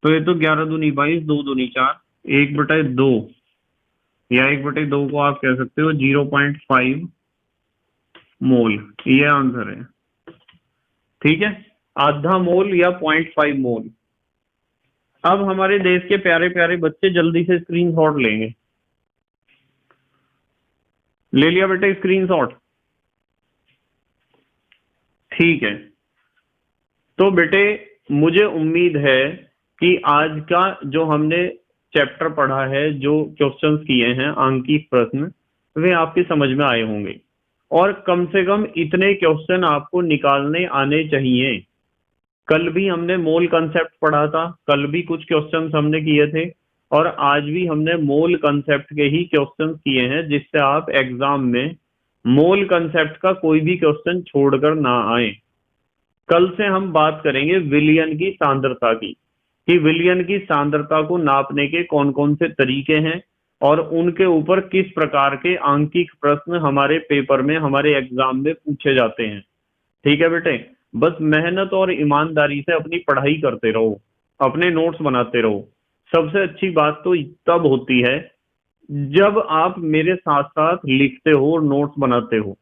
तो ये तो 11 दूनी 22, 2 दूनी 4, 1/2 या 1/2 को आप कह सकते हो 0.5 मोल। ये आंसर है। ठीक है, आधा मोल या 0.5 मोल। अब हमारे देश के प्यारे प्यारे बच्चे जल्दी से स्क्रीनशॉट लेंगे। ले लिया बेटे स्क्रीनशॉट? ठीक है। तो बेटे मुझे उम्मीद है कि आज का जो हमने चैप्टर पढ़ा है, जो क्वेश्चंस किए हैं, आंकिक प्रश्न, वे आपकी समझ में आए होंगे, और कम से कम इतने क्वेश्चन आपको निकालने आने चाहिए। कल भी हमने मोल कंसेप्ट पढ़ा था, कल भी कुछ क्वेश्चंस हमने किए थे, और आज भी हमने मोल कंसेप्ट के ही क्वेश्चंस किए हैं, जिससे आप एग्जाम में मोल कंसेप्ट का कोई भी क्वेश्चन छोड़कर ना आए। कल से हम बात करेंगे विलयन की सांद्रता की, कि विलयन की सांद्रता को नापने के कौन कौन से तरीके हैं और उनके ऊपर किस प्रकार के आंकिक प्रश्न हमारे पेपर में, हमारे एग्जाम में पूछे जाते हैं। ठीक है बेटे, बस मेहनत और ईमानदारी से अपनी पढ़ाई करते रहो, अपने नोट्स बनाते रहो। सबसे अच्छी बात तो तब होती है जब आप मेरे साथ साथ लिखते हो और नोट्स बनाते हो,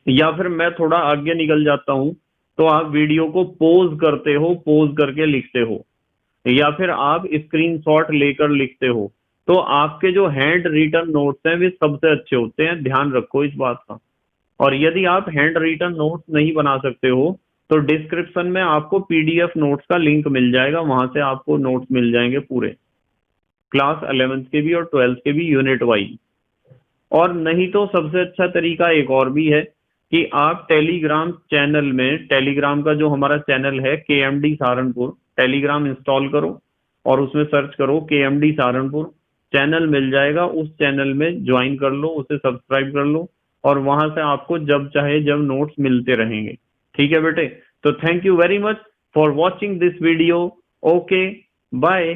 या फिर मैं थोड़ा आगे निकल जाता हूं तो आप वीडियो को पॉज करते हो, पॉज करके लिखते हो, या फिर आप स्क्रीनशॉट लेकर लिखते हो। तो आपके जो हैंड रिटन नोट्स हैं वे सबसे अच्छे होते हैं, ध्यान रखो इस बात का। और यदि आप हैंड रिटन नोट्स नहीं बना सकते हो तो डिस्क्रिप्शन में आपको पीडीएफ नोट्स का लिंक मिल जाएगा, वहां से आपको नोट्स मिल जाएंगे पूरे, क्लास 11th के भी और 12th के भी यूनिट वाइज। और नहीं तो सबसे अच्छा तरीका एक और भी है कि आप टेलीग्राम चैनल में, टेलीग्राम का जो हमारा चैनल है केएमडी सहारनपुर, टेलीग्राम इंस्टॉल करो और उसमें सर्च करो केएमडी सहारनपुर, चैनल मिल जाएगा, उस चैनल में ज्वाइन कर लो, उसे सब्सक्राइब कर लो और वहां से आपको जब चाहे जब नोट्स मिलते रहेंगे। ठीक है बेटे, तो thank you very much for watching this video. Okay, bye.